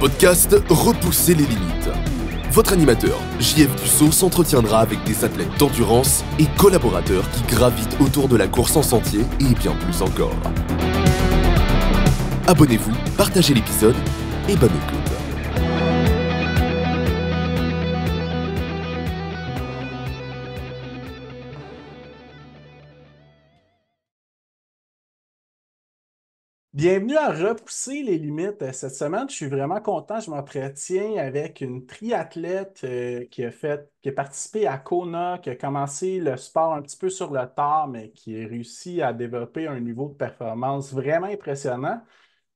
podcast Repousser les limites. Votre animateur, JF Dussault, s'entretiendra avec des athlètes d'endurance et collaborateurs qui gravitent autour de la course en sentier et bien plus encore. Abonnez-vous, partagez l'épisode et bonne écoute. Bienvenue à Repousser les limites. Cette semaine, je suis vraiment content. Je m'entretiens avec une triathlète qui a participé à Kona, qui a commencé le sport un petit peu sur le tard, mais qui a réussi à développer un niveau de performance vraiment impressionnant.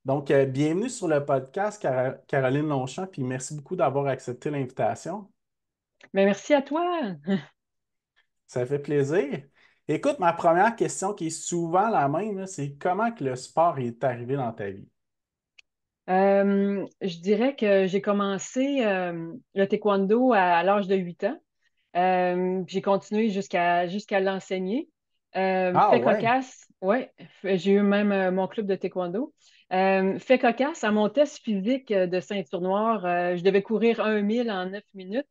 Donc, bienvenue sur le podcast, Caroline Longchamp, puis merci beaucoup d'avoir accepté l'invitation. Mais merci à toi. Ça fait plaisir. Écoute, ma première question qui est souvent la même, là, c'est comment que le sport est arrivé dans ta vie? Je dirais que j'ai commencé le taekwondo à l'âge de 8 ans. J'ai continué jusqu'à l'enseigner. Ah Fait ouais, cocasse, ouais, j'ai eu même mon club de taekwondo. Fait cocasse, à mon test physique de ceinture noire, je devais courir 1 000 en 9 minutes.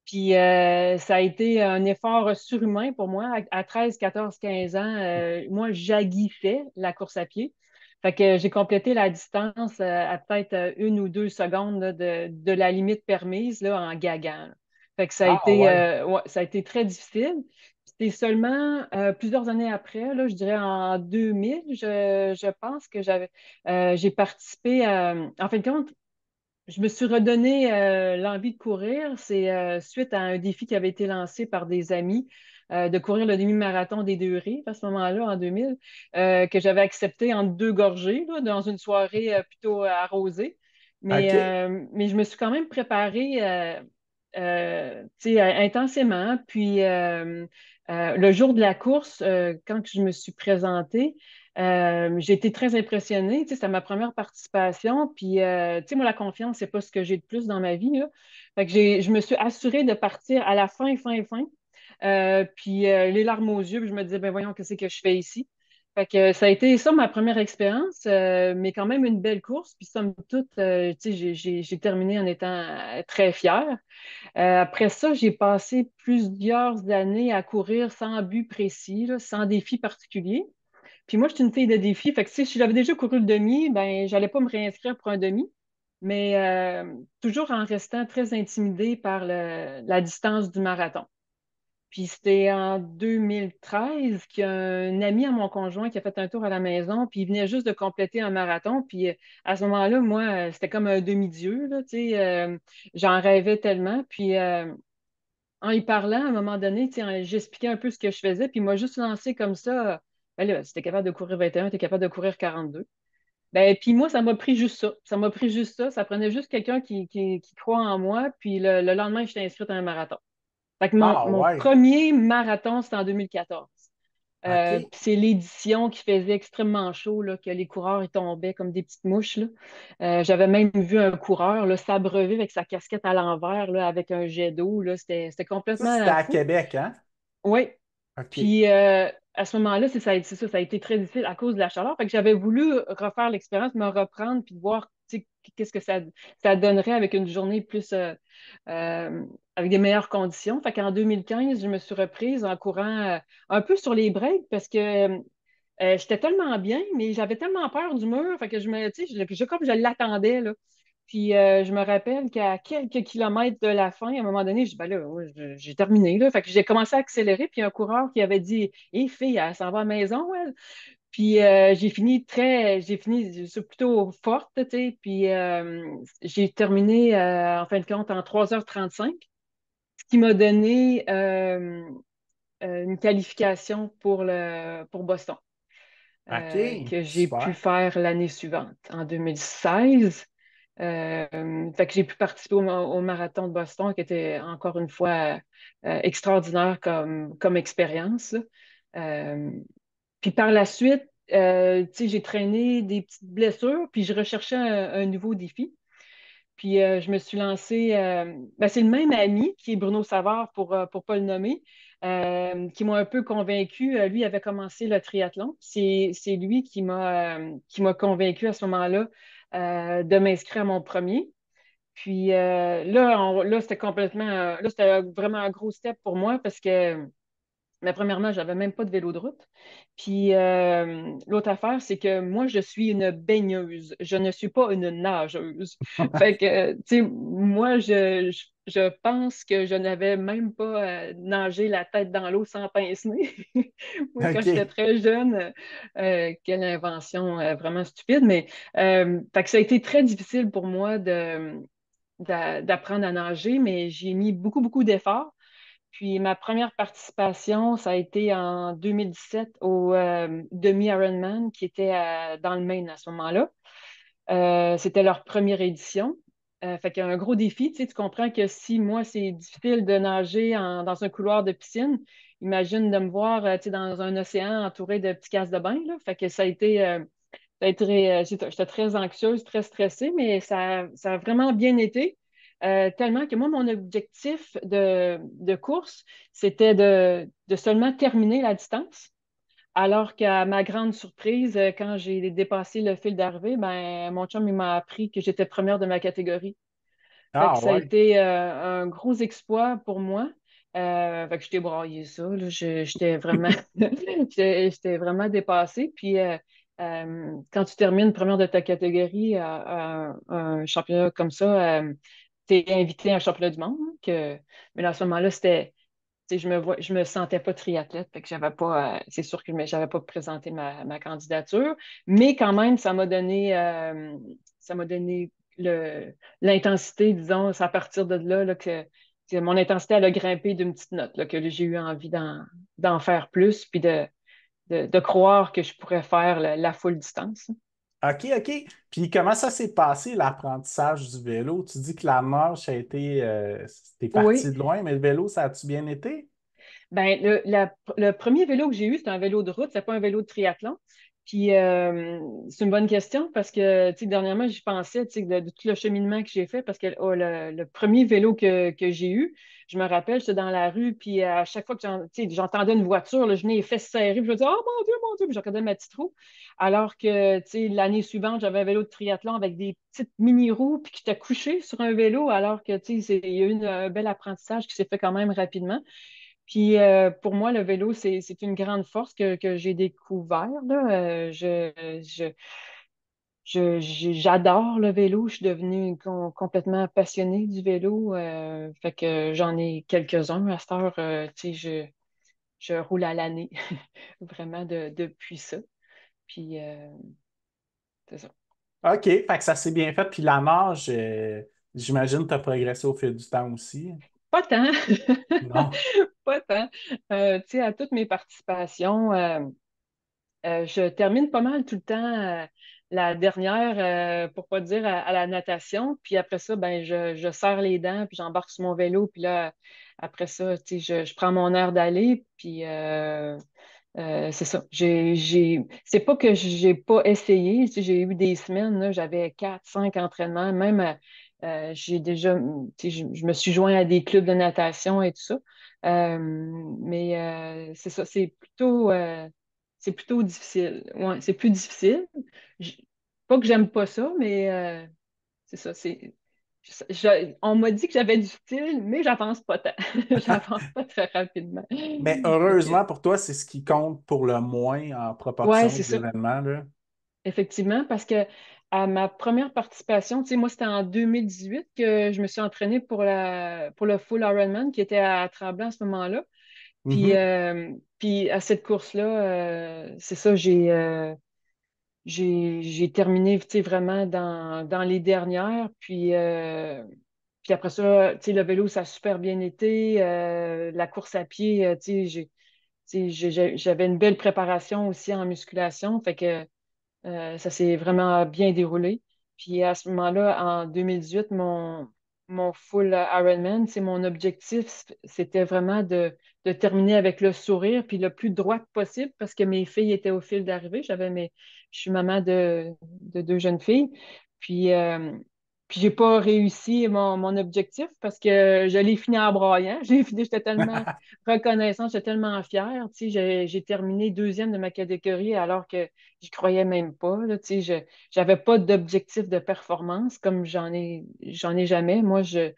Puis ça a été un effort surhumain pour moi. À 13, 14, 15 ans, moi, j'aguichais la course à pied. Fait que j'ai complété la distance à peut-être 1 ou 2 secondes là, de la limite permise là, en gagant, là. Fait que ah ouais. ouais, ça a été très difficile. C'était seulement plusieurs années après, là, je dirais en 2000, je pense que j'ai participé en fin de compte, je me suis redonné l'envie de courir. C'est suite à un défi qui avait été lancé par des amis de courir le demi-marathon des Deux Rives à ce moment-là, en 2000, que j'avais accepté en 2 gorgées là, dans une soirée plutôt arrosée. OK. Mais je me suis quand même préparée tu sais, intensément. Puis le jour de la course, quand je me suis présentée, j'ai été très impressionnée. Tu sais, c'était ma première participation. Puis, tu sais, moi, la confiance, c'est pas ce que j'ai de plus dans ma vie, là. Fait que je me suis assurée de partir à la fin. Puis, les larmes aux yeux, puis je me disais, ben voyons, qu'est-ce que je fais ici? Fait que ça a été ça, ma première expérience, mais quand même une belle course. Puis, somme toute, tu sais, j'ai terminé en étant très fière. Après ça, j'ai passé plusieurs années à courir sans but précis, là, sans défi particulier. Puis moi, je suis une fille de défi. Fait que si j'avais déjà couru le demi, ben, j'allais pas me réinscrire pour un demi, mais toujours en restant très intimidée par la distance du marathon. Puis c'était en 2013 qu'il y a un ami à mon conjoint qui a fait un tour à la maison, puis il venait juste de compléter un marathon. Puis à ce moment-là, moi, c'était comme un demi-dieu, là, tu sais, j'en rêvais tellement. Puis en y parlant, à un moment donné, tu sais, j'expliquais un peu ce que je faisais, puis il m'a juste lancé comme ça. Ben là, si t'es capable de courir 21, t'es capable de courir 42. Ben, puis moi, ça m'a pris juste ça. Ça m'a pris juste ça. Ça prenait juste quelqu'un qui croit en moi. Puis le lendemain, j'étais inscrite à un marathon. Fait que mon, Ah mon ouais. premier marathon, c'était en 2014. OK. Puis c'est l'édition qui faisait extrêmement chaud, là, que les coureurs ils tombaient comme des petites mouches, là. J'avais même vu un coureur là, s'abreuver avec sa casquette à l'envers, là, avec un jet d'eau, là. C'était Ça, c'était complètement à fou. Québec, hein? Oui. OK. Puis à ce moment-là, c'est ça, ça a été très difficile à cause de la chaleur. Fait que j'avais voulu refaire l'expérience, me reprendre, puis voir tu sais, qu'est-ce que ça donnerait avec une journée plus avec des meilleures conditions. Fait qu'en 2015, je me suis reprise en courant un peu sur les breaks parce que j'étais tellement bien, mais j'avais tellement peur du mur. Fait que tu sais, comme je l'attendais, là. Puis je me rappelle qu'à quelques kilomètres de la fin, à un moment donné, je dis, ben là, ouais, j'ai terminé, là. Fait que j'ai commencé à accélérer, puis un coureur qui avait dit, hé, fille, elle s'en va à la maison, elle. Puis j'ai fini je suis plutôt forte, tu sais. Puis j'ai terminé, en fin de compte, en 3h35, ce qui m'a donné une qualification pour Boston, OK. que j'ai pu Super. faire l'année suivante, en 2016. Fait que j'ai pu participer au marathon de Boston, qui était encore une fois extraordinaire comme expérience, là. Euh, Puis par la suite, tu sais, j'ai traîné des petites blessures, puis je recherchais un nouveau défi. Puis je me suis lancée. Ben, c'est le même ami qui est Bruno Savard, pour pas le nommer, qui m'a un peu convaincu. Lui avait commencé le triathlon. C'est lui qui m'a convaincu à ce moment-là de m'inscrire à mon premier. Puis là, c'était complètement, là, c'était vraiment un gros step pour moi parce que, mais premièrement, j'avais même pas de vélo de route. Puis l'autre affaire, c'est que moi, je suis une baigneuse. Je ne suis pas une nageuse. Fait que, tu sais, moi, je pense que je n'avais même pas nagé la tête dans l'eau sans pince-nez. Moi, quand j'étais OK. très jeune, quelle invention vraiment stupide. Mais fait que ça a été très difficile pour moi d'apprendre à nager, mais j'ai mis beaucoup, beaucoup d'efforts. Puis ma première participation, ça a été en 2017 au demi-Ironman qui était dans le Maine à ce moment-là. C'était leur première édition. Fait qu'il y a un gros défi. Tu sais, tu comprends que si moi, c'est difficile de nager dans un couloir de piscine, imagine de me voir tu sais, dans un océan entouré de petits casques de bain, là. Fait que j'étais très anxieuse, très stressée, mais ça a vraiment bien été. Tellement que moi, mon objectif de course, c'était de seulement terminer la distance. Alors qu'à ma grande surprise, quand j'ai dépassé le fil d'arrivée, ben, mon chum il m'a appris que j'étais première de ma catégorie. Fait que Ah ça a ouais. été un gros exploit pour moi. Fait que je t'ai braillé ça, là. J'étais vraiment, j'étais vraiment dépassée. Puis quand tu termines première de ta catégorie à un championnat comme ça, tu es invité à un championnat du monde. Mais là, à ce moment-là, tu sais, je me sentais pas triathlète, fait que j'avais pas, c'est sûr que j'avais pas présenté ma candidature, mais quand même, ça m'a donné l'intensité, disons, c'est à partir de là, que mon intensité, elle a grimpé d'une petite note, là, que j'ai eu envie d'en faire plus, puis de croire que je pourrais faire la full distance. OK, OK. Puis comment ça s'est passé, l'apprentissage du vélo? Tu dis que la marche a été, t'es Oui, parti de loin, mais le vélo, ça a-tu bien été? ben, le premier vélo que j'ai eu, c'était un vélo de route, c'est pas un vélo de triathlon. Puis c'est une bonne question parce que tu sais, dernièrement, j'y pensais tu sais, de tout le cheminement que j'ai fait parce que le premier vélo que j'ai eu, je me rappelle, j'étais dans la rue, puis à chaque fois que tu sais, j'entendais une voiture, là, je venais les fesses serrées, puis je me disais, oh mon Dieu, puis je regardais ma petite roue. Alors que tu sais, l'année suivante, j'avais un vélo de triathlon avec des petites mini-roues, puis que j'étais couché sur un vélo, alors que tu sais, il y a eu un bel apprentissage qui s'est fait quand même rapidement. Puis pour moi, le vélo, c'est une grande force que j'ai découvert, là. J'adore le vélo. Je suis devenue complètement passionnée du vélo. Fait que j'en ai quelques-uns à cette heure. Tu sais, je roule à l'année, vraiment depuis ça. Puis c'est ça. OK, fait que ça s'est bien fait. Puis la marche, j'imagine que tu as progressé au fil du temps aussi. Pas tant, Non. pas tant. Tu sais, à toutes mes participations. Je termine pas mal tout le temps la dernière, pour pas dire à la natation. Puis après ça, ben, je serre les dents, puis j'embarque sur mon vélo. Puis là, après ça, tu sais, je prends mon air d'aller. Puis c'est ça. C'est pas que j'ai pas essayé. Tu sais, j'ai eu des semaines, là, j'avais 4, 5 entraînements. Même, j'ai déjà, tu sais, je me suis joint à des clubs de natation et tout ça. Mais c'est ça, c'est plutôt difficile. Ouais, c'est plus difficile. J- Pas que j'aime pas ça, mais c'est ça. On m'a dit que j'avais du style, mais j'avance pas tant. J'avance pas très rapidement. Mais Fait que, heureusement pour toi, c'est ce qui compte pour le moins en ouais, proportion c'est des ça. événements, là. Effectivement, parce que à ma première participation, tu sais, moi, c'était en 2018 que je me suis entraînée pour le full Ironman qui était à Tremblant à ce moment-là. Puis, Mhm. puis à cette course-là, c'est ça, j'ai terminé, tu sais, vraiment dans les dernières. Puis après ça, tu sais, le vélo, ça a super bien été. La course à pied, tu sais, j'avais une belle préparation aussi en musculation. Fait que ça s'est vraiment bien déroulé. Puis à ce moment-là, en 2018, mon full Ironman, c'est mon objectif, c'était vraiment de terminer avec le sourire, puis le plus droit possible, parce que mes filles étaient au fil d'arrivée. Je suis maman de deux jeunes filles. Puis Puis j'ai pas réussi mon objectif parce que je l'ai fini en broyant. J'étais tellement reconnaissante, j'étais tellement fière. Tu sais, j'ai terminé deuxième de ma catégorie alors que j'y croyais même pas. Là, tu sais, j'avais pas d'objectif de performance comme j'en ai jamais. Moi, je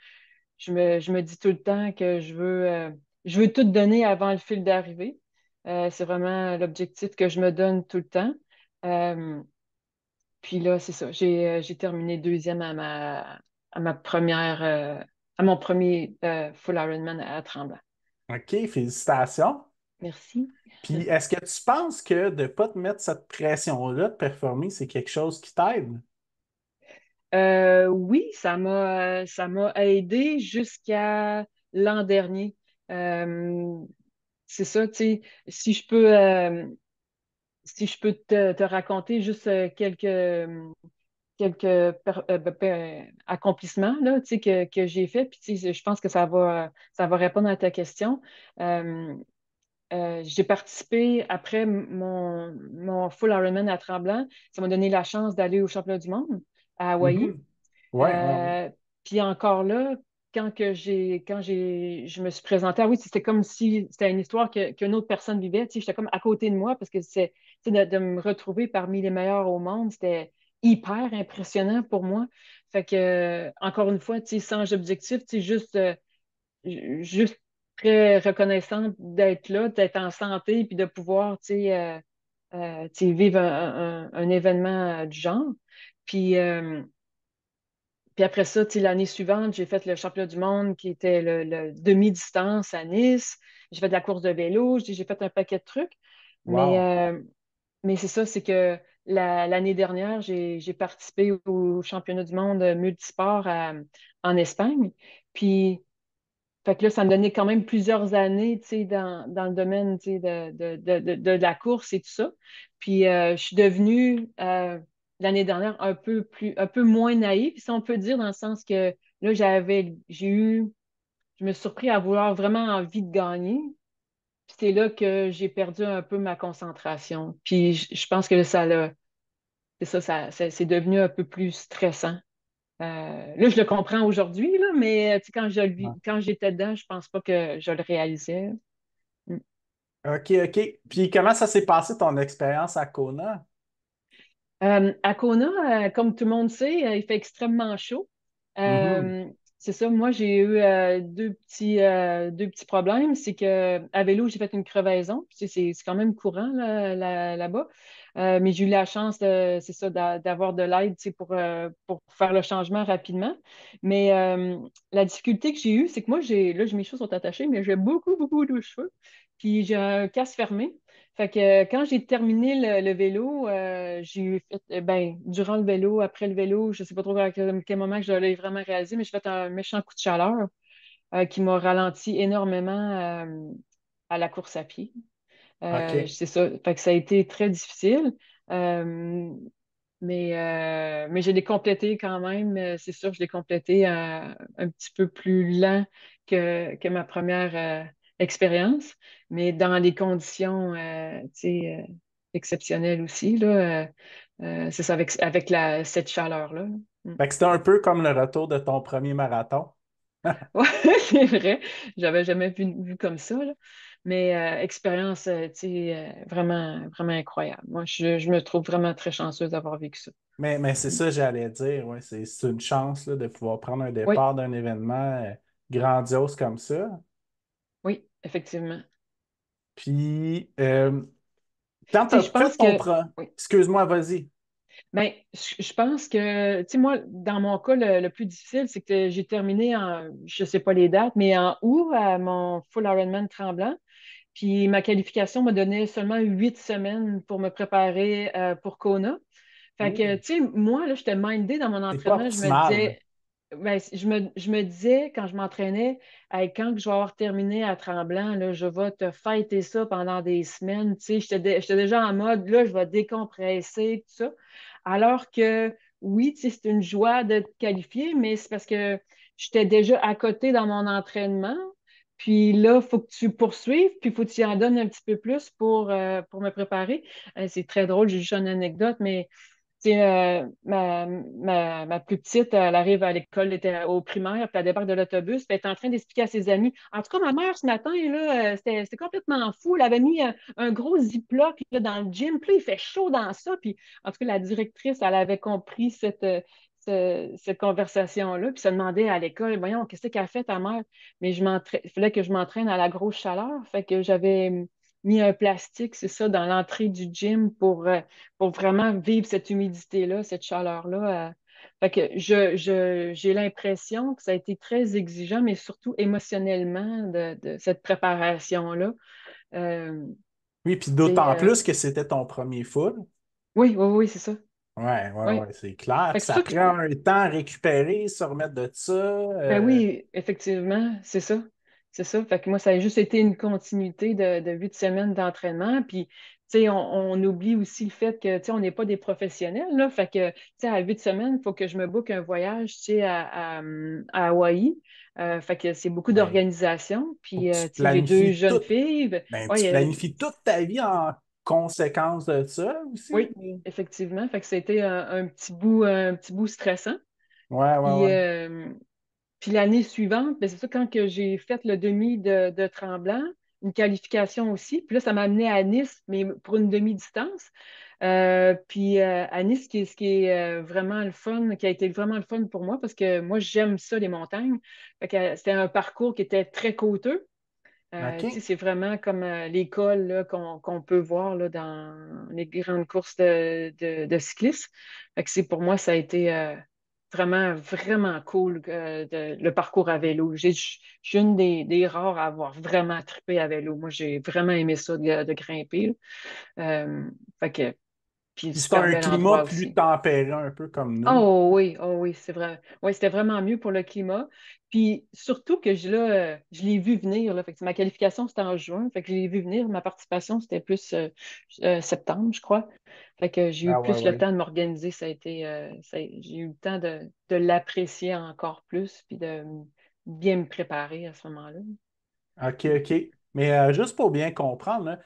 me dis tout le temps que je veux tout donner avant le fil d'arrivée. C'est vraiment l'objectif que je me donne tout le temps. Euh, Puis là, c'est ça. J'ai terminé deuxième à ma première, à mon premier full Ironman à Tremblant. OK, félicitations. Merci. Puis est-ce que tu penses que de ne pas te mettre cette pression-là de performer, c'est quelque chose qui t'aide? Oui, ça m'a aidé jusqu'à l'an dernier. Euh, c'est ça, tu sais, si je peux te raconter juste quelques accomplissements là, tu sais, que j'ai fait. Puis, tu sais, je pense que ça va répondre à ta question. Euh, j'ai participé après mon full Ironman à Tremblant. Ça m'a donné la chance d'aller au championnat du monde à Hawaï. Mhm. Ouais, ouais, ouais. Euh, Puis encore là, je me suis présentée, ah oui, c'était comme si c'était une histoire qu'une autre personne vivait. Tu sais, j'étais comme à côté de moi parce que tu sais, de me retrouver parmi les meilleurs au monde, c'était hyper impressionnant pour moi. Fait que, encore une fois, tu sais, sans objectif, tu sais, juste très reconnaissante d'être là, d'être en santé, puis de pouvoir, tu sais, vivre un événement du genre. Puis, puis après ça, tu sais, l'année suivante, j'ai fait le championnat du monde qui était le demi-distance à Nice. J'ai fait de la course de vélo, j'ai fait un paquet de trucs. Mais, Wow. mais c'est ça, c'est que l'année dernière, j'ai participé au championnat du monde multisport en Espagne. Puis, fait que là, ça me donnait quand même plusieurs années, tu sais, dans le domaine, tu sais, de la course et tout ça. Puis, je suis devenue, l'année dernière, un peu moins naïve, si on peut dire, dans le sens que là, je me suis surpris à vouloir vraiment envie de gagner. Puis c'est là que j'ai perdu un peu ma concentration. Puis, je pense que c'est ça, c'est devenu un peu plus stressant. Là, je le comprends aujourd'hui, là, mais tu sais, Ouais. quand j'étais dedans, je pense pas que je le réalisais. Mm. OK, OK. Puis comment ça s'est passé ton expérience à Kona? À Kona, comme tout le monde sait, il fait extrêmement chaud. Mhm. Euh, c'est ça, moi, j'ai eu deux petits problèmes. C'est que à vélo, j'ai fait une crevaison. Tu sais, c'est quand même courant là-bas. Mais j'ai eu la chance c'est ça, d'avoir de l'aide, tu sais, pour faire le changement rapidement. Mais la difficulté que j'ai eue, c'est que moi, mes cheveux sont attachés, mais j'ai beaucoup de cheveux. Puis j'ai un casse fermé. Fait que quand j'ai terminé le vélo, j'ai eu fait, ben, durant le vélo, après le vélo, je sais pas trop à quel moment que je l'ai vraiment réalisé, mais j'ai fait un méchant coup de chaleur qui m'a ralenti énormément à la course à pied. OK. C'est ça. Fait que ça a été très difficile. Euh, mais je l'ai complété quand même. C'est sûr, je l'ai complété un petit peu plus lent que ma première expérience, mais dans des conditions tu sais, exceptionnelles aussi. Là, c'est ça, avec cette chaleur-là. Mm. Fait que c'était un peu comme le retour de ton premier marathon. Ouais, c'est vrai. J'avais jamais vu comme ça, là. Mais expérience, tu sais, vraiment incroyable. Moi, je me trouve vraiment très chanceuse d'avoir vécu ça. Mais c'est Mm. ça, j'allais dire. Ouais, c'est une chance là, de pouvoir prendre un Oui, départ d'un événement grandiose comme ça. oui, effectivement. Puis, quand tu Tu sais, as je fait pense ton... que, oui, Excuse-moi, vas-y. ben, je pense que, tu sais, moi, dans mon cas, le plus difficile, c'est que j'ai terminé je sais pas les dates, mais en août, à mon full Ironman Tremblant. Puis ma qualification m'a donné seulement 8 semaines pour me préparer pour Kona. Fait que, Ouh, tu sais, moi, là, j'étais mindée dans mon c'est pas entraînement. Je me optimal. disais, ben, je me disais, quand je m'entraînais, hey, quand je vais avoir terminé à Tremblant, là, je vais te fêter ça pendant des semaines. Tu sais, j'étais déjà en mode, là, je vais décompresser, tout ça. Alors que, oui, tu sais, c'est une joie de te qualifier, mais c'est parce que j'étais déjà à côté dans mon entraînement. Puis là, il faut que tu poursuives, puis il faut que tu en donnes un petit peu plus pour me préparer. C'est très drôle, j'ai juste une anecdote, mais Ma plus petite, elle arrive à l'école, elle était au primaire, puis elle débarque de l'autobus, puis elle est en train d'expliquer à ses amis. En tout cas, ma mère, ce matin, là, c'était complètement fou. Elle avait mis un gros ziploc là, dans le gym, puis là, il fait chaud dans ça. Puis, en tout cas, la directrice, elle avait compris cette conversation-là, puis se demandait à l'école, voyons, qu'est-ce qu'elle a fait ta mère? Mais il fallait que je m'entraîne à la grosse chaleur, fait que j'avais mis un plastique, c'est ça, dans l'entrée du gym pour vraiment vivre cette humidité-là, cette chaleur-là. Fait que j'ai l'impression que ça a été très exigeant, mais surtout émotionnellement de cette préparation-là. Euh, Oui, puis c'est, d'autant plus que c'était ton premier full. oui, oui, oui, c'est ça. Oui. Ouais, c'est clair. Fait Puis que c'est ça pour ça que prend un temps à récupérer, se remettre de ça. ben oui, effectivement, c'est ça. C'est ça. Fait que moi, ça a juste été une continuité de 8 semaines d'entraînement. Puis, tu sais, on oublie aussi le fait que, tu sais, on n'est pas des professionnels, là. Fait que, tu sais, à 8 semaines, il faut que je me book un voyage, tu sais, à Hawaï. Fait que c'est beaucoup Ben, d'organisation. faut Puis, que tu tu sais, j'ai deux planifies jeunes tout. filles. Ben, tu Ouais, planifies toute ta vie en conséquence de ça aussi. oui, effectivement. Fait que ça a été un petit bout stressant. Puis, Ouais. puis l'année suivante, ben c'est ça, quand que j'ai fait le demi de Tremblant, une qualification aussi. Puis là, ça m'a amené à Nice, mais pour une demi-distance. Puis à Nice, ce qui est vraiment le fun, qui a été vraiment le fun pour moi, parce que moi, j'aime ça, les montagnes. Fait que, c'était un parcours qui était très côteux. Tu sais, OK. c'est vraiment comme l'école là, qu'on peut voir là, dans les grandes courses de cyclisme. Fait que pour moi, ça a été vraiment, vraiment cool le parcours à vélo. Je suis une des rares à avoir vraiment trippé à vélo. Moi, j'ai vraiment aimé ça de grimper, là. Fait que, puis Puis c'est super un bel climat endroit plus aussi. tempéré, un peu comme nous. Oh oui, c'est vrai. Oui, c'était vraiment mieux pour le climat. Puis surtout que je l'ai vu venir, là. Fait que ma qualification, c'était en juin. Fait que je l'ai vu venir. Ma participation, c'était plus septembre, je crois. Fait que j'ai eu Ah plus le ouais. temps de m'organiser. J'ai eu le temps de l'apprécier encore plus, puis de bien me préparer à ce moment-là. OK. Mais juste pour bien comprendre, là,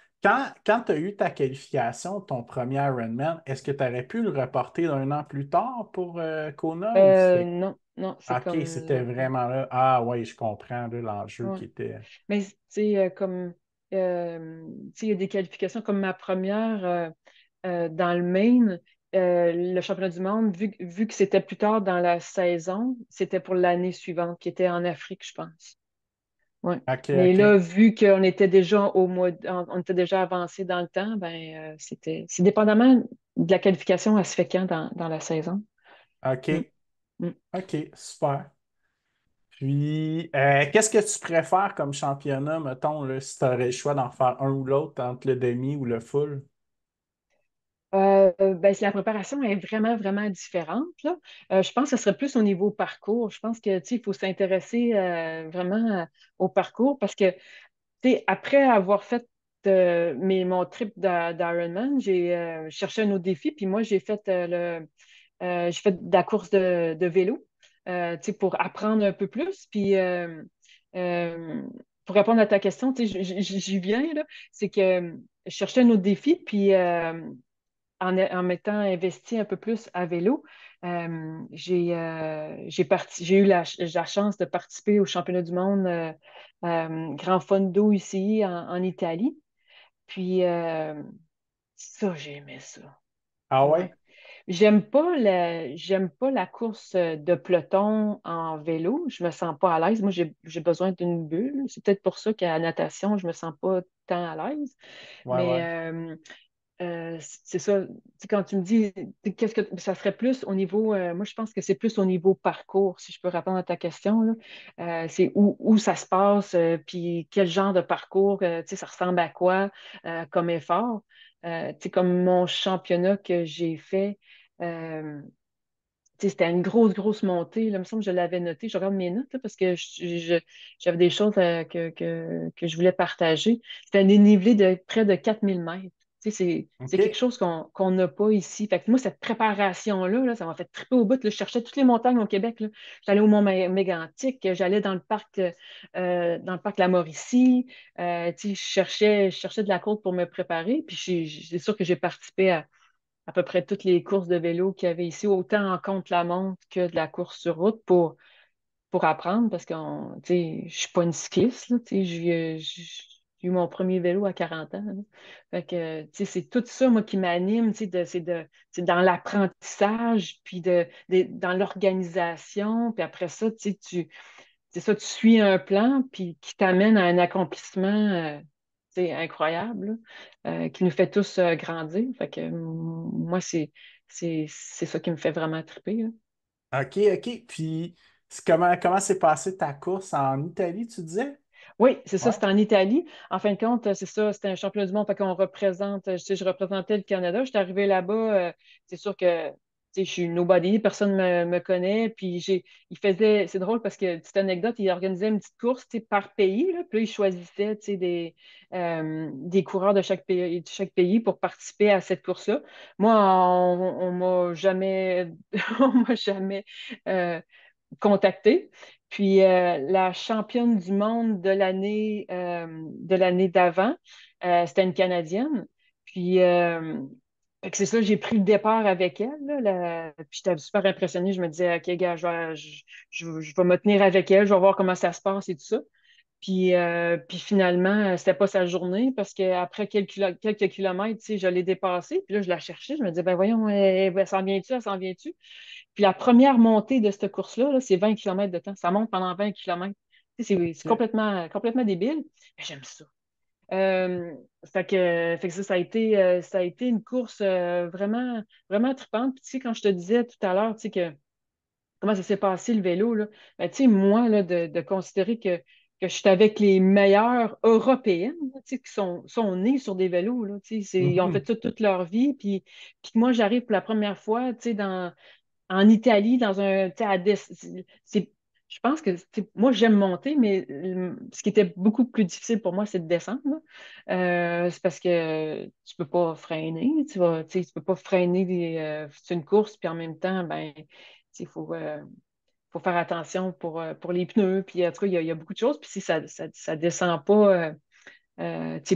quand tu as eu ta qualification, ton premier Ironman, est-ce que tu aurais pu le reporter d'un an plus tard pour Kona ou c'était. Non, non, c'est OK, comme c'était vraiment là. Ah ouais, je comprends là, l'enjeu ouais. qui était. Mais tu sais, tu sais, il y a des qualifications comme ma première dans le Maine, le championnat du monde, vu que c'était plus tard dans la saison, c'était pour l'année suivante, qui était en Afrique, je pense. Ouais. Mais OK. là, vu qu'on était déjà on était déjà avancé dans le temps, c'est dépendamment de la qualification, elle se fait quand dans la saison. Mm, OK. mm. OK, super. Puis, qu'est-ce que tu préfères comme championnat, mettons, là, si tu aurais le choix d'en faire un ou l'autre entre le demi ou le full? La préparation est vraiment, vraiment différente, là. Je pense que ce serait plus au niveau parcours. Je pense que, tu sais, il faut s'intéresser vraiment au parcours parce que, tu sais, après avoir fait mon trip d'Ironman, j'ai cherché un autre défi, puis moi, j'ai fait de la course de vélo, tu sais, pour apprendre un peu plus. Puis, euh, pour répondre à ta question, tu sais, j'y viens, là, c'est que je cherchais un autre défi, puis en m'étant investi un peu plus à vélo, j'ai eu la chance de participer au championnat du monde Grand Fondo ici en Italie. Puis ça, j'ai aimé ça. Ah Ouais. ouais? J'aime pas la course de peloton en vélo. Je me sens pas à l'aise. Moi, j'ai besoin d'une bulle. C'est peut-être pour ça qu'à la natation, je me sens pas tant à l'aise. Mais Ouais. c'est ça. Tu sais, quand tu me dis, qu'est-ce que ça serait plus au niveau, moi je pense que c'est plus au niveau parcours, si je peux répondre à ta question, là. C'est où ça se passe, puis quel genre de parcours, tu sais, ça ressemble à quoi comme effort. Tu sais, comme mon championnat que j'ai fait, euh, tu sais, c'était une grosse montée. Là, il me semble que je l'avais noté. Je regarde mes notes là, parce que j'avais des choses que je voulais partager. C'était un dénivelé de près de 4000 mètres. Tu sais, c'est quelque OK. chose qu'on n'a pas ici. Fait que moi, cette préparation-là, là, ça m'a fait triper au bout, là. Je cherchais toutes les montagnes au Québec, là. J'allais au Mont Mégantic, j'allais dans le parc La Mauricie. Tu sais, je cherchais de la côte pour me préparer. Puis c'est sûr que j'ai participé à peu près toutes les courses de vélo qu'il y avait ici, autant en contre-la-montre que de la course sur route pour apprendre parce que je suis pas une cycliste, là, j'ai eu mon premier vélo à 40 ans. Là. Fait que, c'est tout ça, moi, qui m'anime, c'est dans l'apprentissage, puis dans l'organisation, puis après ça, c'est ça, tu suis un plan, puis qui t'amène à un accomplissement, incroyable, là, qui nous fait tous grandir. Fait que, moi, c'est ça qui me fait vraiment triper, là. OK, OK. Puis, comment s'est passée ta course en Italie, tu disais? Oui, c'est ça, Ouais. c'était en Italie. En fin de compte, c'est ça, c'était un championnat du monde. Fait qu'on représente, je représentais le Canada. Je suis arrivée là-bas, c'est sûr que je suis nobody, personne ne me connaît. Puis c'est drôle parce que, petite anecdote, il organisait une petite course par pays. Là, puis là, il choisissait des coureurs de chaque pays pour participer à cette course-là. Moi, on m'a jamais, on m'a jamais euh, contactée. Puis la championne du monde de l'année d'avant, c'était une Canadienne. Puis fait que c'est ça, j'ai pris le départ avec elle. Là, puis j'étais super impressionnée. Je me disais, OK, gars, je vais me tenir avec elle, je vais voir comment ça se passe et tout ça. Puis finalement, c'était pas sa journée parce qu'après quelques kilomètres, je l'ai dépassée. Puis là, je la cherchais. Je me disais, ben voyons, elle s'en vient-tu, elle s'en vient-tu? Puis la première montée de cette course-là, là, c'est 20 kilomètres de temps. Ça monte pendant 20 kilomètres. C'est OK. complètement débile, mais j'aime ça. Euh, fait que ça a été une course vraiment, vraiment trippante. Puis, quand je te disais tout à l'heure, comment ça s'est passé le vélo, là, ben, moi, là, de considérer que je suis avec les meilleures européennes, là, qui sont nées sur des vélos, là, ils ont fait Mhm. ça toute leur vie. Puis que moi, j'arrive pour la première fois, en Italie, dans un, tu sais, c'est, je pense que, moi, j'aime monter, mais ce qui était beaucoup plus difficile pour moi, c'est de descendre, là. C'est parce que tu peux pas freiner, tu peux pas freiner c'est une course, puis en même temps, ben, faut faire attention pour les pneus, puis en tout cas, il y a beaucoup de choses, puis si ça descend pas,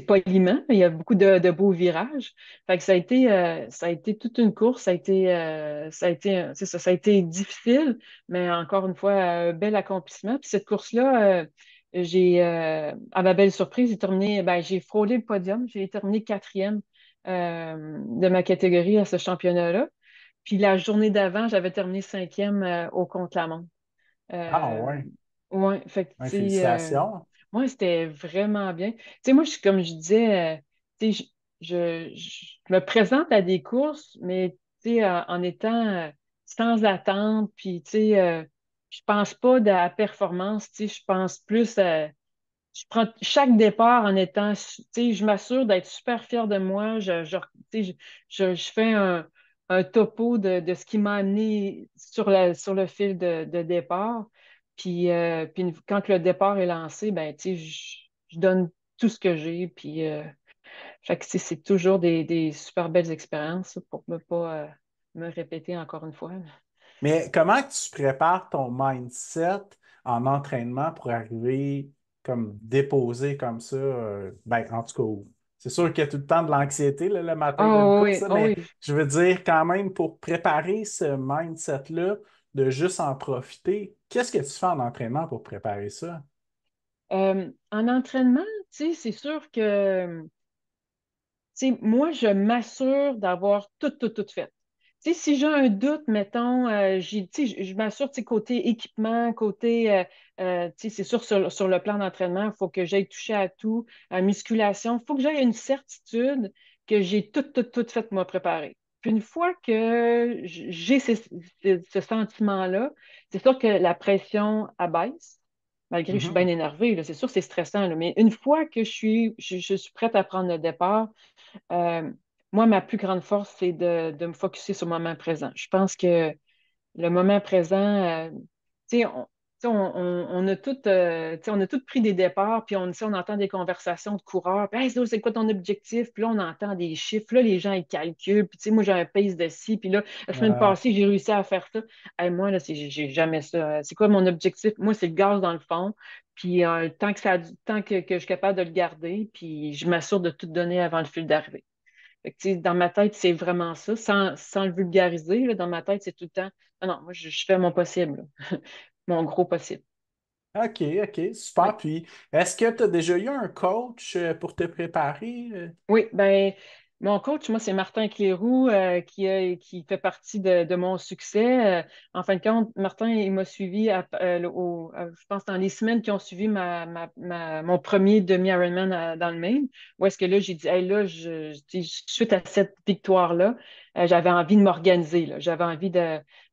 poliment, mais il y a beaucoup de beaux virages. Fait que ça a été toute une course, c'est ça, ça a été difficile, mais encore une fois, un bel accomplissement. Puis cette course-là, à ma belle surprise, j'ai frôlé le podium, j'ai terminé quatrième de ma catégorie à ce championnat-là. Puis la journée d'avant, j'avais terminé cinquième au contre-la-montre. Ah Euh, ouais. ouais, fait que, Ouais, félicitations. moi, c'était vraiment bien. Moi, comme je disais, tu sais, je me présente à des courses, mais en étant sans attente, puis je pense pas de la performance, je pense plus je prends chaque départ en étant, je m'assure d'être super fière de moi. Tu sais, je fais un topo de ce qui m'a amené sur le fil de départ. Puis quand le départ est lancé, ben, je donne tout ce que j'ai. Puis, fait que, c'est toujours des super belles expériences pour ne pas me répéter encore une fois. Mais comment que tu prépares ton mindset en entraînement pour arriver comme déposé comme ça? Ben, en tout cas, c'est sûr qu'il y a tout le temps de l'anxiété là, le matin d'une Oh course, oui, là, oh mais oui. je veux dire quand même pour préparer ce mindset-là, de juste en profiter, qu'est-ce que tu fais en entraînement pour préparer ça? En entraînement, c'est sûr que moi, je m'assure d'avoir tout fait. Si j'ai un doute, mettons, je m'assure, côté équipement, côté, c'est sûr, sur le plan d'entraînement, il faut que j'aille toucher à tout, à musculation. Il faut que j'aille une certitude que j'ai tout fait pour me préparer. Puis une fois que j'ai ce sentiment-là, c'est sûr que la pression abaisse, malgré que je suis bien Mhm. énervée, là. C'est sûr que c'est stressant, là. Mais une fois que je suis prête à prendre le départ, euh, moi, ma plus grande force, c'est de me focusser sur le moment présent. Je pense que le moment présent, tu sais, on a tous pris des départs, puis on entend des conversations de coureurs, puis hey, c'est quoi ton objectif? Puis là, on entend des chiffres, là, les gens, ils calculent, puis moi, j'ai un pace de ci, puis là, la semaine Euh, passée, j'ai réussi à faire ça. Hey, moi, là, j'ai jamais ça. C'est quoi mon objectif? Moi, c'est le gaz dans le fond, puis tant que je suis capable de le garder, puis je m'assure de tout donner avant le fil d'arrivée. Fait que, tu sais, dans ma tête, c'est vraiment ça, sans le vulgariser, là, dans ma tête, c'est tout le temps, non, non, moi, je fais mon possible, là. Mon gros possible. OK, OK, Oui. super. Puis, est-ce que tu as déjà eu un coach pour te préparer? Oui, ben mon coach, moi, c'est Martin Cléroux qui fait partie de mon succès. En fin de compte, Martin, il m'a suivi je pense dans les semaines qui ont suivi mon premier demi-Ironman dans le Maine. Où est-ce que là, j'ai dit, hey, là, suite à cette victoire-là, j'avais envie de m'organiser, là. J'avais envie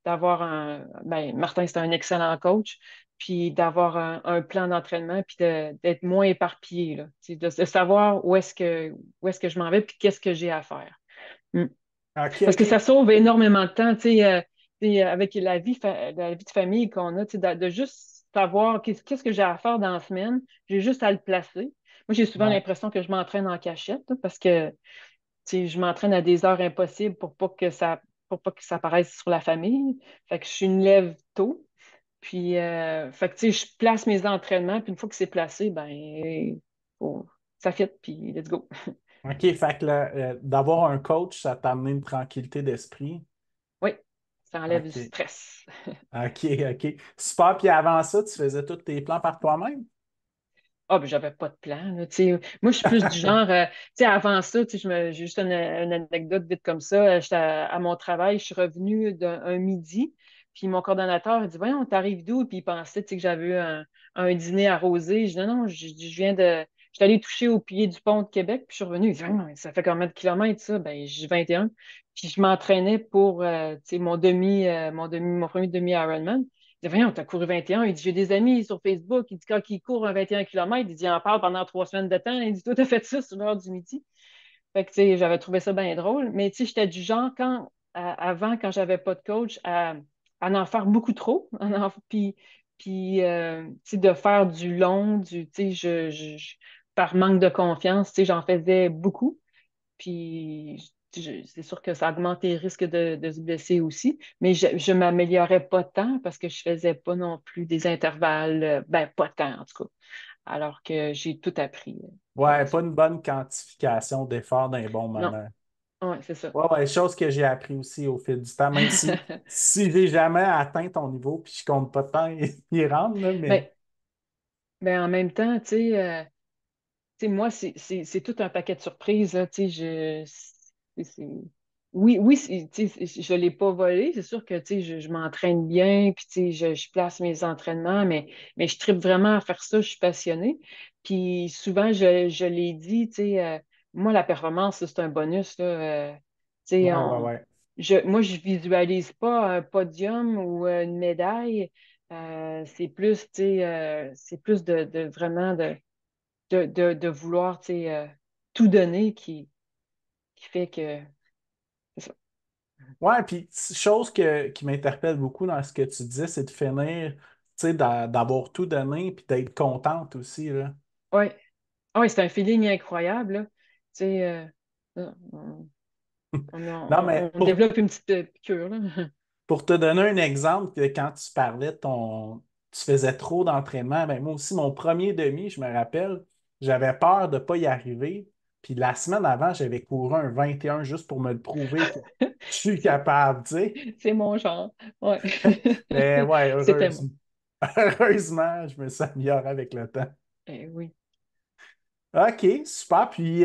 d'avoir Martin, c'est un excellent coach puis d'avoir un plan d'entraînement, puis d'être moins éparpillé, là, tu sais, de savoir où est-ce que je m'en vais, puis qu'est-ce que j'ai à faire. Mm. OK, Parce que OK. ça sauve énormément de temps, tu sais, avec la vie de famille qu'on a, tu sais, de juste savoir qu'est-ce que j'ai à faire dans la semaine, j'ai juste à le placer. Moi, j'ai souvent Ouais. l'impression que je m'entraîne en cachette, là, parce que tu sais, je m'entraîne à des heures impossibles pour pas que ça paraisse sur la famille. Fait que je suis une lève tôt. Puis, fait que, tu sais, je place mes entraînements, puis une fois que c'est placé, ben, ça fit, puis let's go. OK, fait que là, d'avoir un coach, ça t'a amené une tranquillité d'esprit. Oui, ça enlève du OK, stress. OK, OK. Super. Puis avant ça, tu faisais tous tes plans par toi-même? Ah, ben, j'avais pas de plan, là, tu sais. Moi, je suis plus du genre, tu sais, avant ça, tu sais, j'ai juste une anecdote vite comme ça. J'étais à mon travail, je suis revenue d'un midi, puis mon coordonnateur a dit, voyons, t'arrives d'où? Puis il pensait, tu sais, que j'avais eu un dîner arrosé. Je dis, non, non, je suis allée toucher au pied du pont de Québec, puis je suis revenue. Il dit, voyons, ça fait combien de kilomètres, ça? Ben, j'ai 21. Puis je m'entraînais pour, tu sais, mon premier demi-Ironman. Il dit, voyons, t'as couru 21. Il dit, j'ai des amis sur Facebook. Il dit, quand ils courent un 21 km, il dit, ils en parle pendant 3 semaines de temps. Il dit, toi, t'as fait ça sur l'heure du midi. Fait que, tu sais, j'avais trouvé ça bien drôle. Mais, tu sais, j'étais du genre, avant, quand j'avais pas de coach, à en faire beaucoup trop. Tu sais, de faire du long, tu sais, par manque de confiance, tu sais, j'en faisais beaucoup. Puis c'est sûr que ça augmente les risques de se blesser aussi, mais je ne m'améliorais pas tant parce que je faisais pas non plus des intervalles, ben pas tant en tout cas, alors que j'ai tout appris Ouais, par pas ça. une bonne quantification d'efforts dans les bons Non, moments. ouais, c'est ça. Ouais, ouais, chose que j'ai appris aussi au fil du temps, même si j'ai jamais atteint ton niveau, puis je compte pas de temps y rendre, là, mais Ben, ben, en même temps, tu sais, moi, c'est tout un paquet de surprises, là, tu sais, oui, oui, tu sais, je ne l'ai pas volé. C'est sûr que, tu sais, je m'entraîne bien, puis, tu sais, je place mes entraînements, mais je tripe vraiment à faire ça, je suis passionnée. Puis souvent, je l'ai dit, tu sais, moi, la performance, ça, c'est un bonus, là. Tu sais, ouais, ouais, ouais. moi, je visualise pas un podium ou une médaille. C'est plus, tu sais, c'est plus de vraiment de vouloir, tu sais, tout donner qui fait que c'est ça. Ouais, puis chose qui m'interpelle beaucoup dans ce que tu disais, c'est de finir, tu sais, d'avoir tout donné, puis d'être contente aussi, là. Ouais. Ah ouais, c'est un feeling incroyable, là. Tu sais, on, Non, mais on développe une petite piqûre, là. pour te donner un exemple, que quand tu parlais tu faisais trop d'entraînement, ben moi aussi, mon premier demi, je me rappelle, j'avais peur de ne pas y arriver. Puis la semaine avant, j'avais couru un 21 juste pour me le prouver que je suis C'est capable, tu sais. c'est mon genre. Ouais. Mais ouais, C'était moi. heureusement, je me suis amélioré avec le temps. Eh oui. OK, super. Puis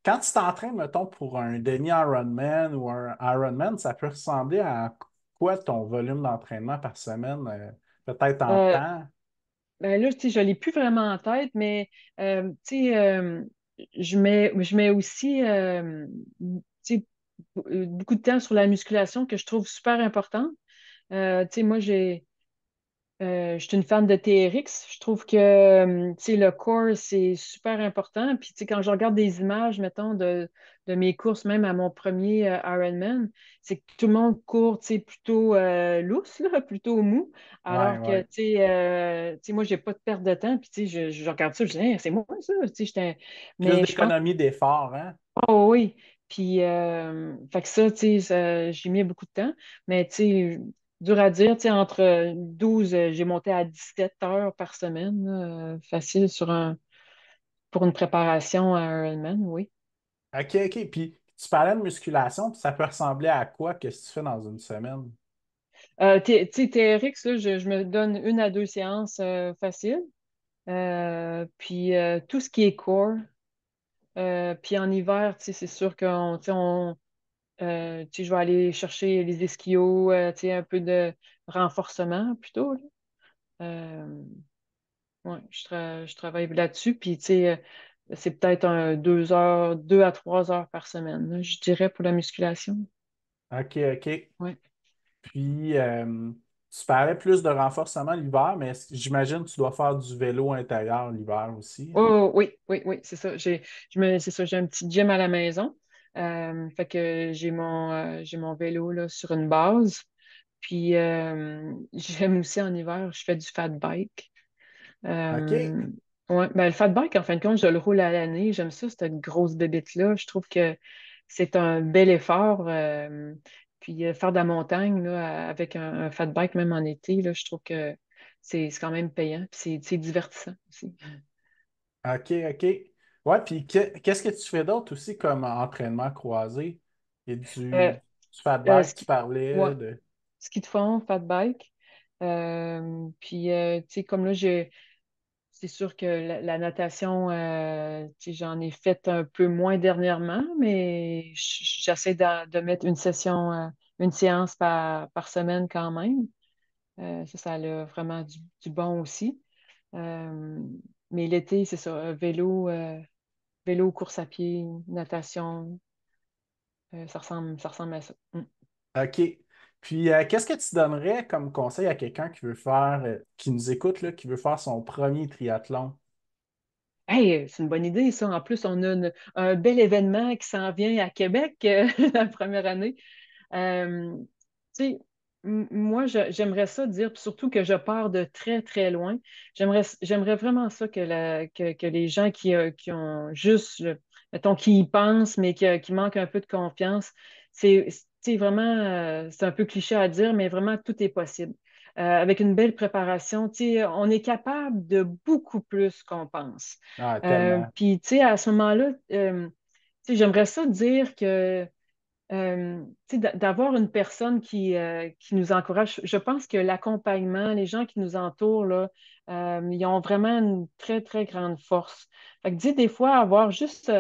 quand tu t'entraînes, mettons, pour un demi-Ironman ou un Ironman, ça peut ressembler à quoi ton volume d'entraînement par semaine? Peut-être en Euh, temps? ben là, tu sais, je ne l'ai plus vraiment en tête, mais tu sais, je mets aussi tu sais, beaucoup de temps sur la musculation que je trouve super importante. Tu sais, moi, je suis une fan de TRX. Je trouve que tu sais, le core, c'est super important. Puis tu sais, quand je regarde des images, mettons, de mes courses, même à mon premier Ironman, c'est que tout le monde court tu sais, plutôt lousse, là, plutôt mou. Ouais, Alors que ouais. tu sais, moi, j'ai pas de perte de temps. Puis tu sais, je regarde ça, je dis, Hey, c'est moi, ça. Tu sais, Plus mais je pense, d'économie d'effort, hein? oh oui. Puis, fait que ça, tu sais, j'y mets beaucoup de temps. Mais, tu sais, dur à dire, tu sais, entre 12, j'ai monté à 17 heures par semaine, là, facile pour une préparation à Ironman, oui. OK, OK. Puis Tu parlais de musculation, puis ça peut ressembler à quoi que tu fais dans une semaine? Tu sais, TRX, là, je me donne 1 à 2 séances faciles. Puis tout ce qui est core. Puis en hiver, tu sais, c'est sûr qu'on, tu sais, tu sais, je vais aller chercher les ischios, tu sais, un peu de renforcement plutôt, là. Euh, ouais, je travaille là-dessus. Puis, tu sais, c'est peut-être 2 heures, 2 à 3 heures par semaine, là, je dirais, pour la musculation. OK, OK. Ouais. Puis, tu parlais plus de renforcement l'hiver, mais j'imagine que tu dois faire du vélo intérieur l'hiver aussi, hein? Oh, oui, oui, oui, c'est ça. C'est ça, j'ai un petit gym à la maison. Fait que j'ai mon vélo là, sur une base. Puis j'aime aussi en hiver, je fais du fat bike. OK. Euh, ouais, ben, le fat bike, en fin de compte, je le roule à l'année. J'aime ça, cette grosse bébête-là. Je trouve que c'est un bel effort. Puis faire de la montagne là, avec un fat bike, même en été, là, je trouve que c'est quand même payant. Puis c'est divertissant aussi. OK, OK. Ouais, puis qu'est-ce que tu fais d'autre aussi comme entraînement croisé? Il y a Euh, du fat bike, tu ski, ouais, parlais de. ski de fond, fat bike. Puis, tu sais, comme là, c'est sûr que la natation, tu sais, j'en ai fait un peu moins dernièrement, mais j'essaie de mettre une séance par semaine quand même. Ça a vraiment du bon aussi. Euh, mais l'été, c'est ça, vélo, course à pied, natation, ça ressemble à ça. Mm. OK. Puis, qu'est-ce que tu donnerais comme conseil à quelqu'un qui veut faire, qui nous écoute, là, qui veut faire son premier triathlon? Hey, c'est une bonne idée, ça. En plus, on a un bel événement qui s'en vient à Québec la première année. Euh, tu sais, moi, j'aimerais ça dire, puis surtout que je pars de très, très loin. J'aimerais vraiment ça que les gens qui ont juste, mettons, qui y pensent, mais qui manquent un peu de confiance, tu sais, vraiment, c'est un peu cliché à dire, mais vraiment, tout est possible. Avec une belle préparation, tu sais, on est capable de beaucoup plus qu'on pense. Ah, tellement. Puis, tu sais, à ce moment-là, tu sais, j'aimerais ça dire que tu sais, d'avoir une personne qui nous encourage. Je pense que l'accompagnement, les gens qui nous entourent, là, ils ont vraiment une très, très grande force. Fait que, tu sais, des fois, avoir juste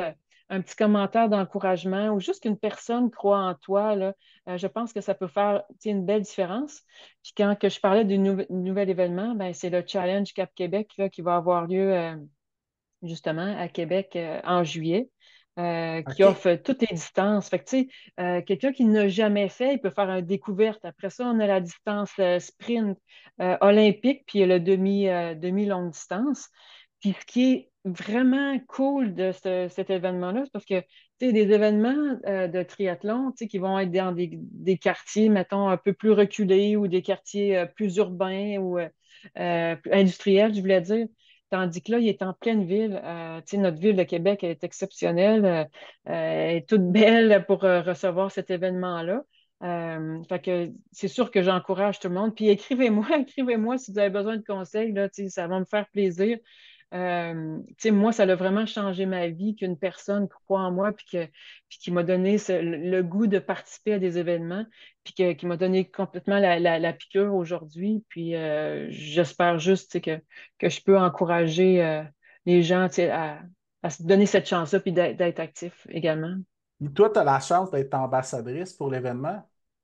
un petit commentaire d'encouragement ou juste qu'une personne croit en toi, là, je pense que ça peut faire, tu sais, une belle différence. Puis quand que je parlais du nouvel événement, ben, c'est le Challenge Cap Québec là, qui va avoir lieu justement à Québec en juillet, qui OK. offre toutes les distances. Fait que, tu sais, quelqu'un qui n'a jamais fait, il peut faire une découverte. Après ça, on a la distance sprint olympique, puis il y a le demi-longue distance. Puis ce qui est vraiment cool de cet événement-là, c'est parce que tu sais, des événements de triathlon, tu sais, qui vont être dans des quartiers, mettons, un peu plus reculés ou des quartiers plus urbains ou plus industriels, je voulais dire. Tandis que là, il est en pleine ville. Tu sais, notre ville de Québec elle est exceptionnelle. Elle est toute belle pour recevoir cet événement-là. Fait que c'est sûr que j'encourage tout le monde. Puis écrivez-moi, écrivez-moi si vous avez besoin de conseils, là, tu sais, ça va me faire plaisir. Tu sais, moi, ça a vraiment changé ma vie qu'une personne croit en moi puis qui m'a donné le goût de participer à des événements puis qui m'a donné complètement la piqûre aujourd'hui. Puis j'espère juste tu sais, que je peux encourager les gens tu sais, à se donner cette chance-là puis d'être actif également. Et toi, tu as la chance d'être ambassadrice pour l'événement?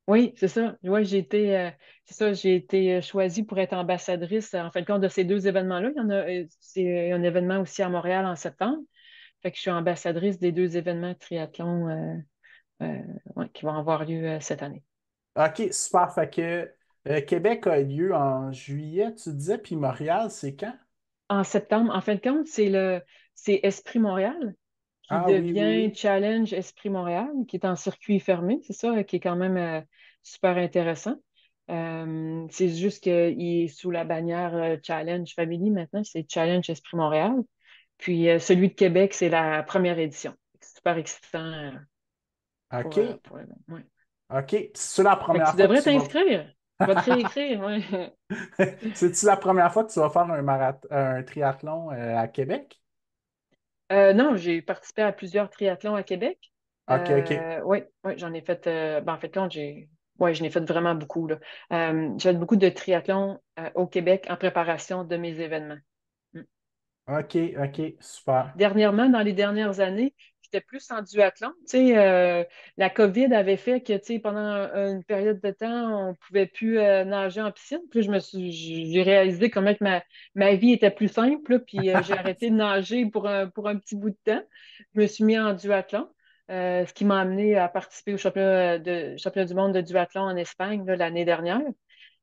Oui, c'est ça. Ouais, c'est ça, j'ai été choisie pour être ambassadrice en fin de compte de ces 2 événements-là. Il y en a, c'est un événement aussi à Montréal en septembre. Fait que je suis ambassadrice des 2 événements de triathlon ouais, qui vont avoir lieu cette année. OK, super. Fait que Québec a lieu en juillet, tu disais, puis Montréal, c'est quand? En septembre, en fin de compte, c'est Esprit Montréal qui Ah oui, oui, devient oui. Challenge Esprit Montréal, qui est en circuit fermé, c'est ça, qui est quand même super intéressant. C'est juste qu'il est sous la bannière Challenge Family maintenant, c'est Challenge Esprit Montréal. Puis celui de Québec, c'est la première édition. C'est super excitant OK, pour ouais. OK. Puis c'est la Fait que première tu fois que devrais tu vas. t'inscrire. Je vais te réécrire, ouais. C'est-tu la première fois que tu vas faire un triathlon à Québec? Non, j'ai participé à plusieurs triathlons à Québec. OK, OK. Oui, oui, j'en ai fait. Ben, en fait, là, ouais, j'en ai fait vraiment beaucoup, là. J'ai fait beaucoup de triathlon au Québec en préparation de mes événements. Mm. OK, OK, super. Dernièrement, dans les dernières années, j'étais plus en duathlon. Tu sais, la COVID avait fait que, tu sais, pendant une période de temps, on ne pouvait plus nager en piscine. Puis là, j'ai réalisé comment que ma vie était plus simple, là, puis j'ai arrêté de nager pour un petit bout de temps. Je me suis mis en duathlon, ce qui m'a amené à participer au championnat du monde de duathlon en Espagne là, l'année dernière.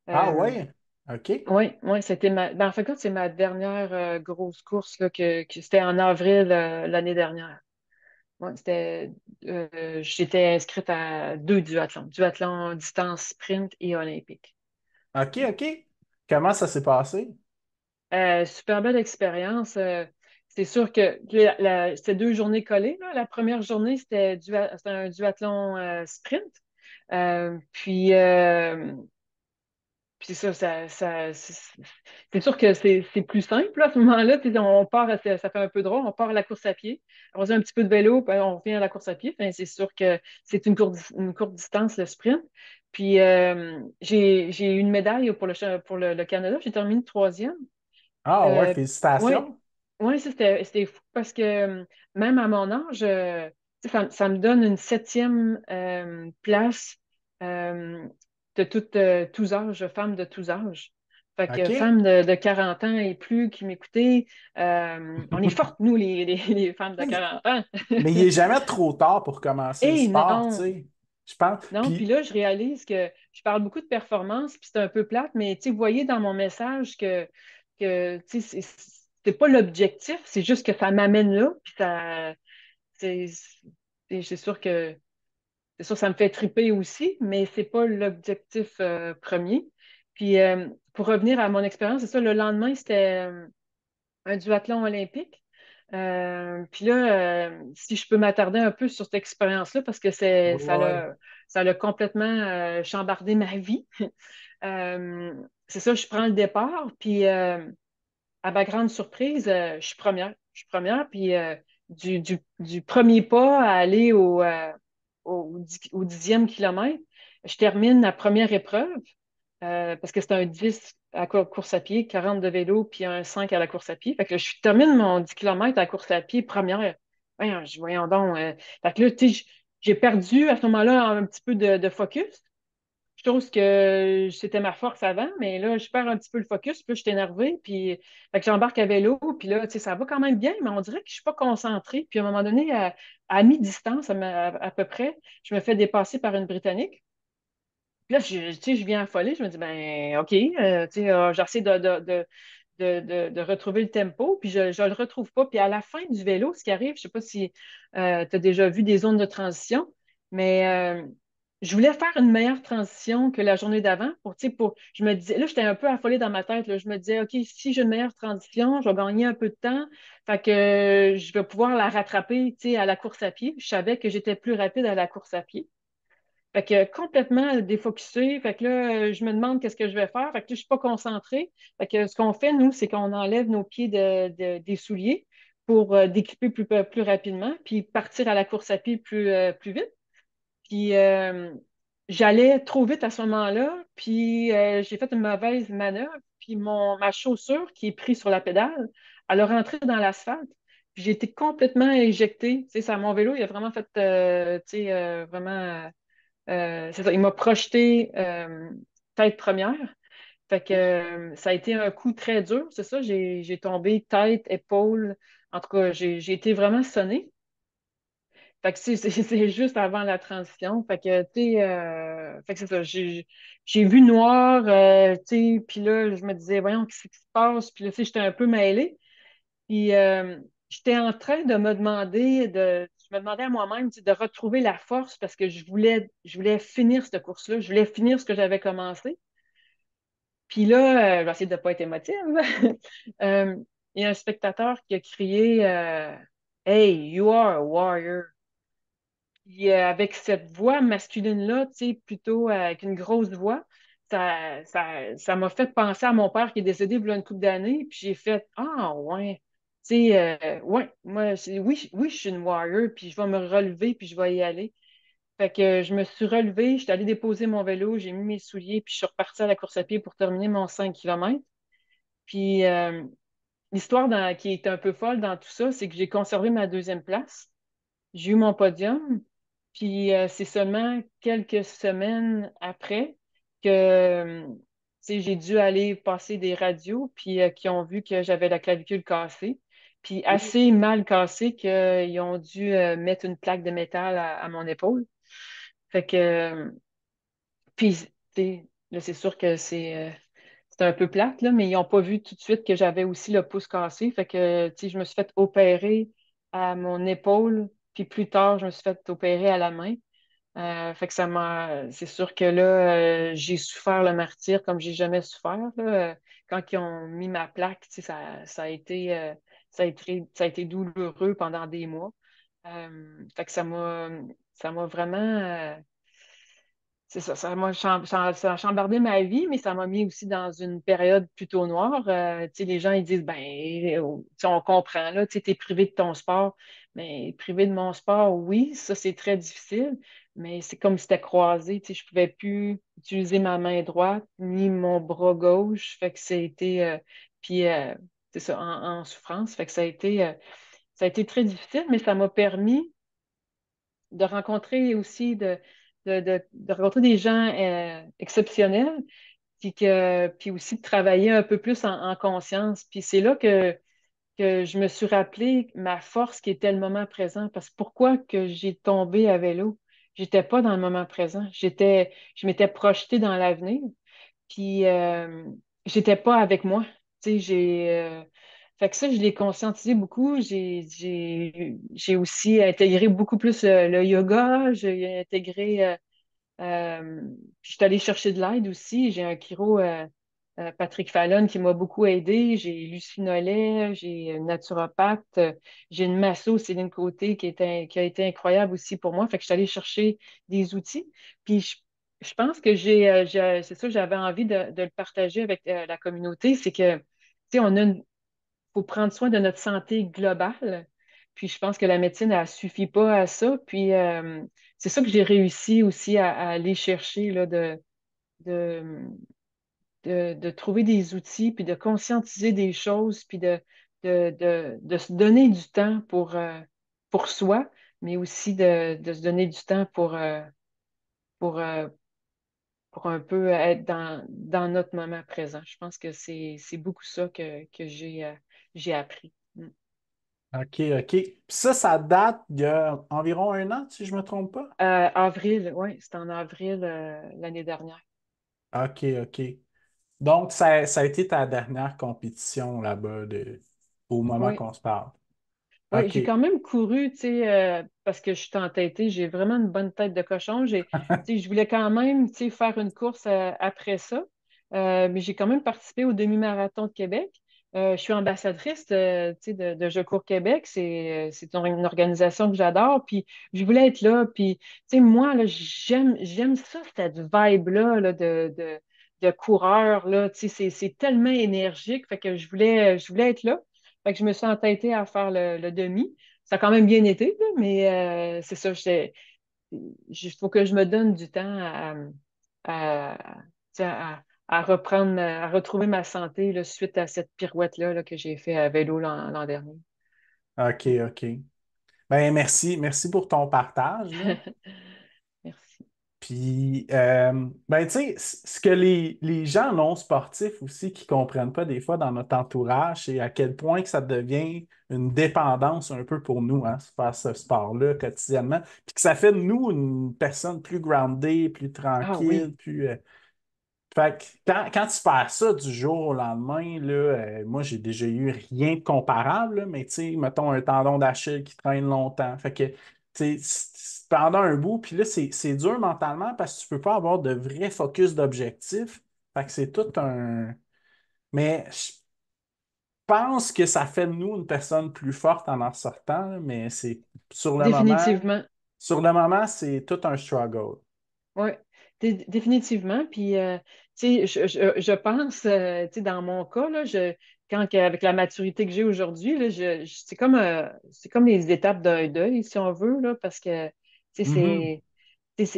Ah Euh, ouais? OK. oui, ouais, c'était en fait, c'est ma dernière grosse course là, c'était en avril l'année dernière. Ouais, j'étais inscrite à deux duathlons, duathlon distance sprint et olympique. OK, OK. Comment ça s'est passé? Super belle expérience. C'est sûr que c'était 2 journées collées, là. La première journée, c'était un duathlon sprint. Puis Puis c'est sûr que c'est plus simple là, à ce moment-là. Puis on part, ça fait un peu drôle, on part à la course à pied, on faisait un petit peu de vélo, puis on revient à la course à pied. Enfin, c'est sûr que c'est une courte distance, le sprint. Puis j'ai eu une médaille pour le Canada. J'ai terminé troisième. Ah ouais, Euh, oui, félicitations. ouais, c'était fou parce que même à mon âge, tu sais, ça me donne une septième place euh, de tous âges, femmes de tous âges. Fait que OK. femmes de 40 ans et plus qui m'écoutaient, on est fortes, nous, les femmes de 40 ans. Mais il n'est jamais trop tard pour commencer le Eh sport, tu non! sais. Je pense. Non, puis Puis, là, je réalise que je parle beaucoup de performance, puis c'est un peu plate, mais tu sais, vous voyez dans mon message que tu sais, c'est pas l'objectif, c'est juste que ça m'amène là, puis c'est c'est sûr que c'est sûr que ça me fait triper aussi, mais c'est pas l'objectif premier. Puis pour revenir à mon expérience, c'est ça, le lendemain, c'était un duathlon olympique. Puis là, si je peux m'attarder un peu sur cette expérience-là, parce que ouais. ça l'a complètement chambardé ma vie. C'est ça, je prends le départ, puis à ma grande surprise, je suis première. Je suis première, puis du premier pas à aller au 10e kilomètre, je termine la première épreuve, parce que c'est un 10 à course à pied, 40 de vélo, puis un 5 à la course à pied. Fait que je termine mon 10 km à la course à pied première. Voyons donc. Fait que là, tu sais, j'ai perdu à ce moment-là un petit peu de focus. Chose que c'était ma force avant, mais là, je perds un petit peu le focus, puis là, je suis énervée, puis fait que j'embarque à vélo, puis là, tu sais, ça va quand même bien, mais on dirait que je suis pas concentrée. Puis à un moment donné, à mi-distance, à peu près, je me fais dépasser par une Britannique. Puis là, tu sais, je viens affolée, je me dis, ben, OK, tu sais, j'essaie de retrouver le tempo, puis je ne le retrouve pas. Puis à la fin du vélo, ce qui arrive, je ne sais pas si tu as déjà vu des zones de transition, mais je voulais faire une meilleure transition que la journée d'avant. Tu sais, je me disais, là, j'étais un peu affolée dans ma tête. Là, je me disais, OK, si j'ai une meilleure transition, je vais gagner un peu de temps. Fait que je vais pouvoir la rattraper, tu sais, à la course à pied. Je savais que j'étais plus rapide à la course à pied. Fait que complètement défocusé. Fait que là, je me demande qu'est-ce que je vais faire. Fait que là, je suis pas concentrée. Fait que ce qu'on fait, nous, c'est qu'on enlève nos pieds des souliers pour découper plus rapidement, puis partir à la course à pied plus vite. Puis j'allais trop vite à ce moment-là, puis j'ai fait une mauvaise manœuvre, puis ma chaussure qui est prise sur la pédale, elle a rentré dans l'asphalte. Puis j'ai été complètement éjectée. Tu sais, mon vélo, il a vraiment fait, tu sais, vraiment c'est ça, il m'a projeté tête première. Fait que ça a été un coup très dur, c'est ça. J'ai tombé tête, épaule. En tout cas, j'ai été vraiment sonnée. Fait que c'est juste avant la transition. Fait que, tu sais, fait que c'est ça. J'ai vu noir, tu sais, puis là, je me disais, voyons, qu'est-ce qui se passe? Puis là, tu sais, j'étais un peu mêlée. Puis j'étais en train de me demander, je me demandais à moi-même tu sais, de retrouver la force parce que je voulais finir cette course-là, je voulais finir ce que j'avais commencé. Puis là, j'ai essayé de ne pas être émotive. Euh, il y a un spectateur qui a crié Hey, you are a warrior. Puis avec cette voix masculine-là, tu sais, plutôt avec une grosse voix, ça m'a fait penser à mon père qui est décédé il y a une couple d'années. Puis j'ai fait Ah, ouais. ouais, moi, oui, oui, je suis une warrior, puis je vais me relever, puis je vais y aller. Fait que je me suis relevée, je suis allée déposer mon vélo, j'ai mis mes souliers, puis je suis repartie à la course à pied pour terminer mon 5 km. Puis l'histoire qui est un peu folle dans tout ça, c'est que j'ai conservé ma deuxième place. J'ai eu mon podium, puis c'est seulement quelques semaines après que j'ai dû aller passer des radios, puis qui ont vu que j'avais la clavicule cassée, puis assez mal cassée qu'ils ont dû mettre une plaque de métal à mon épaule. Fait que, puis, tu sais, là, c'est sûr que c'est un peu plate, là, mais ils n'ont pas vu tout de suite que j'avais aussi le pouce cassé. Fait que, tu sais, je me suis fait opérer à mon épaule, puis plus tard, je me suis fait opérer à la main. Fait que c'est sûr que là, j'ai souffert le martyre comme j'ai jamais souffert, là. Quand ils ont mis ma plaque, tu sais, ça a été douloureux pendant des mois. Fait que ça m'a vraiment, c'est ça, ça a chambardé ma vie, mais ça m'a mis aussi dans une période plutôt noire. Tu sais, les gens, ils disent, ben, tu sais, on comprend, là, tu sais, t'es privé de ton sport. Mais privé de mon sport, oui, ça, c'est très difficile, mais c'est comme si c'était croisé, tu sais, je pouvais plus utiliser ma main droite ni mon bras gauche. Fait que puis, c'est ça, en souffrance. Fait que ça a été très difficile, mais ça m'a permis de rencontrer aussi, de rencontrer des gens exceptionnels, puis aussi de travailler un peu plus en conscience. Puis c'est là que je me suis rappelé ma force qui était le moment présent. Parce que pourquoi que j'ai tombé à vélo? J'étais pas dans le moment présent. Je m'étais projetée dans l'avenir, puis j'étais pas avec moi. Tu sais, fait que ça, je l'ai conscientisé beaucoup. J'ai aussi intégré beaucoup plus le yoga. J'ai intégré. Puis je suis allée chercher de l'aide aussi. J'ai un chiro, Patrick Fallon, qui m'a beaucoup aidé. J'ai Lucie Nollet, j'ai une naturopathe. J'ai une masso, Céline Côté, qui a été incroyable aussi pour moi. Fait que je suis allée chercher des outils. Puis je pense que c'est ça, j'avais envie de le partager avec la communauté. C'est que, tu sais, faut prendre soin de notre santé globale. Puis je pense que la médecine, elle ne suffit pas à ça. Puis c'est ça que j'ai réussi aussi à aller chercher, là, de, de trouver des outils, puis de conscientiser des choses, puis de se donner du temps pour soi, mais aussi de se donner du temps pour, euh, pour un peu être dans notre moment présent. Je pense que c'est beaucoup ça que j'ai appris. Mm. OK, OK. Puis ça date d'il y a environ un an, si je ne me trompe pas. Avril, oui, c'était en avril l'année dernière. OK, OK. Donc, ça a été ta dernière compétition là-bas au moment Oui. qu'on se parle. Oui, OK. j'ai quand même couru, tu sais, parce que je suis entêtée, j'ai vraiment une bonne tête de cochon. Tu sais, je voulais quand même, tu sais, faire une course après ça. Mais j'ai quand même participé au demi-marathon de Québec. Je suis ambassadrice, tu sais, de Je cours Québec. C'est une organisation que j'adore. Puis je voulais être là. Puis, tu sais, moi, là, j'aime ça, cette vibe-là, là, de coureur, là. Tu sais, c'est tellement énergique. Fait que je voulais être là. Fait que je me suis entêtée à faire le demi. Ça a quand même bien été, là, mais c'est ça, il faut que je me donne du temps à, tu sais, à reprendre, à retrouver ma santé là, suite à cette pirouette-là là, que j'ai fait à vélo l'an dernier. OK, OK. Ben, merci. Merci pour ton partage, là. Merci. Puis, ben, tu sais, ce que les gens non sportifs aussi qui comprennent pas des fois dans notre entourage, c'est à quel point que ça devient une dépendance un peu pour nous, hein, faire ce sport-là quotidiennement. Puis que ça fait de nous une personne plus groundée, plus Ah oui, tranquille, plus. Fait que quand tu perds ça du jour au lendemain, là, moi, j'ai déjà eu rien de comparable, là, mais tu sais, mettons un tendon d'Achille qui traîne longtemps. Fait que, tu sais, pendant un bout, puis là, c'est dur mentalement parce que tu peux pas avoir de vrai focus d'objectif. Fait que c'est tout un. Mais je pense que ça fait de nous une personne plus forte en sortant, là, mais c'est sur le moment, définitivement. sur le moment, c'est tout un struggle. Oui, définitivement. Puis, je pense, dans mon cas, là, avec la maturité que j'ai aujourd'hui, là, c'est comme les étapes d'un deuil, si on veut, là, parce que, Mhm.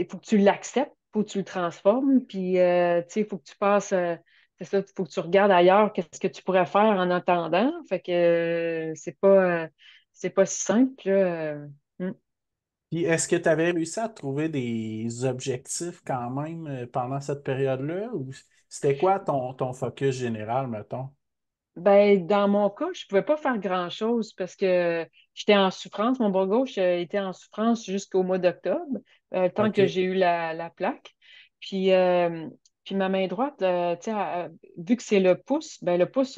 faut que tu l'acceptes, faut que tu le transformes, puis, faut que tu passes, c'est ça, faut que tu regardes ailleurs, qu'est-ce que tu pourrais faire en attendant. Fait que, c'est pas si simple, là. Mm. Puis est-ce que tu avais réussi à trouver des objectifs quand même pendant cette période-là? Ou c'était quoi ton focus général, mettons? Ben, dans mon cas, je pouvais pas faire grand-chose parce que j'étais en souffrance. Mon bras gauche était en souffrance jusqu'au mois d'octobre, tant que OK. j'ai eu la plaque. Puis, puis ma main droite, vu que c'est le pouce, ben le pouce,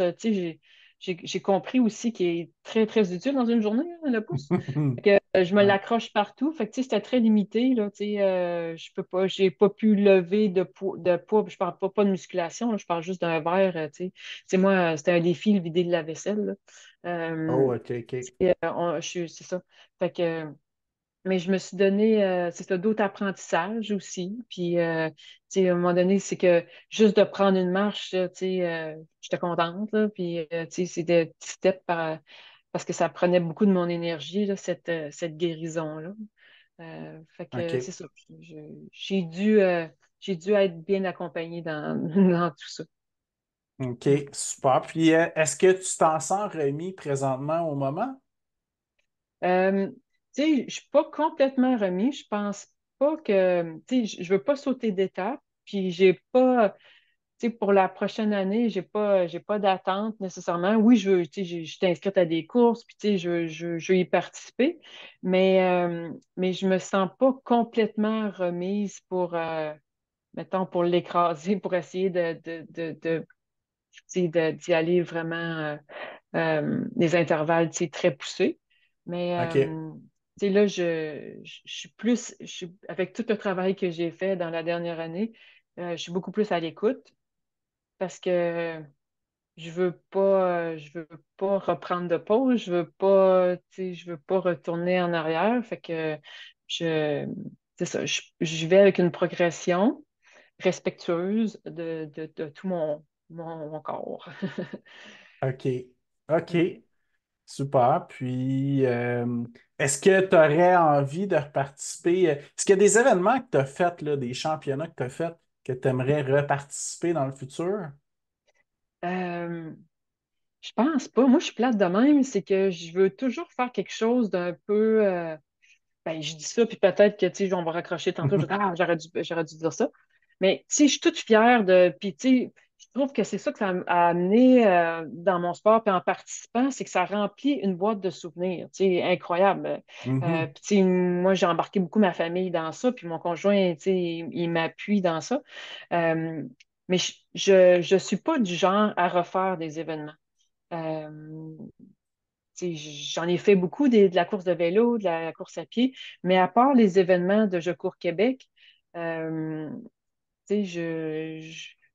j'ai compris aussi qu'il est très, très utile dans une journée, hein, le pouce. Fait que, je me Ouais. l'accroche partout. Fait que, c'était très limité, là, je peux pas, j'ai pas pu lever de poids. Je parle pas de musculation, là, je parle juste d'un verre, moi, c'était un défi, le vider de la vaisselle, là. Oh, Euh, OK, OK. c'est ça. Fait que, mais je me suis donné, c'est ça, d'autres apprentissages aussi. Puis, à un moment donné, c'est que juste de prendre une marche, là, j'étais contente, là. Puis, c'est des petits steps parce que ça prenait beaucoup de mon énergie, là, cette guérison-là. Fait que c'est OK. ça. J'ai dû être bien accompagnée dans, dans tout ça. OK, super. Puis est-ce que tu t'en sens remis présentement au moment? Euh, je suis pas complètement remis. Je pense pas que, je veux pas sauter d'étape. Puis j'ai pas, pour la prochaine année, j'ai pas d'attente nécessairement. Oui, je suis inscrite à des courses, puis je veux y participer, mais je me sens pas complètement remise mettons, pour l'écraser, pour essayer d'y aller vraiment des intervalles, très poussés. Mais OK. là, je suis avec tout le travail que j'ai fait dans la dernière année, je suis beaucoup plus à l'écoute parce que je veux pas reprendre de pause, je veux pas retourner en arrière. Fait que je, c'est ça, je vais avec une progression respectueuse de tout mon corps. OK. OK. Super. Puis, est-ce que tu aurais envie de reparticiper? Est-ce qu'il y a des événements que tu as faits, là, des championnats que tu as faits, que tu aimerais reparticiper dans le futur? Euh, je pense pas. Moi, je suis plate de même, c'est que je veux toujours faire quelque chose d'un peu. Ben, je dis ça, puis peut-être que, on va raccrocher tantôt. J'aurais dû dire ça. Mais, je suis toute fière de. Puis, je trouve que c'est ça que ça a amené dans mon sport, puis en participant, c'est que ça remplit une boîte de souvenirs, incroyable. Mhm. Puis, moi, j'ai embarqué beaucoup ma famille dans ça, puis mon conjoint, il m'appuie dans ça. Euh, mais je suis pas du genre à refaire des événements. Euh, J'en ai fait beaucoup de la course de vélo, de la course à pied, mais à part les événements de Je cours Québec, euh,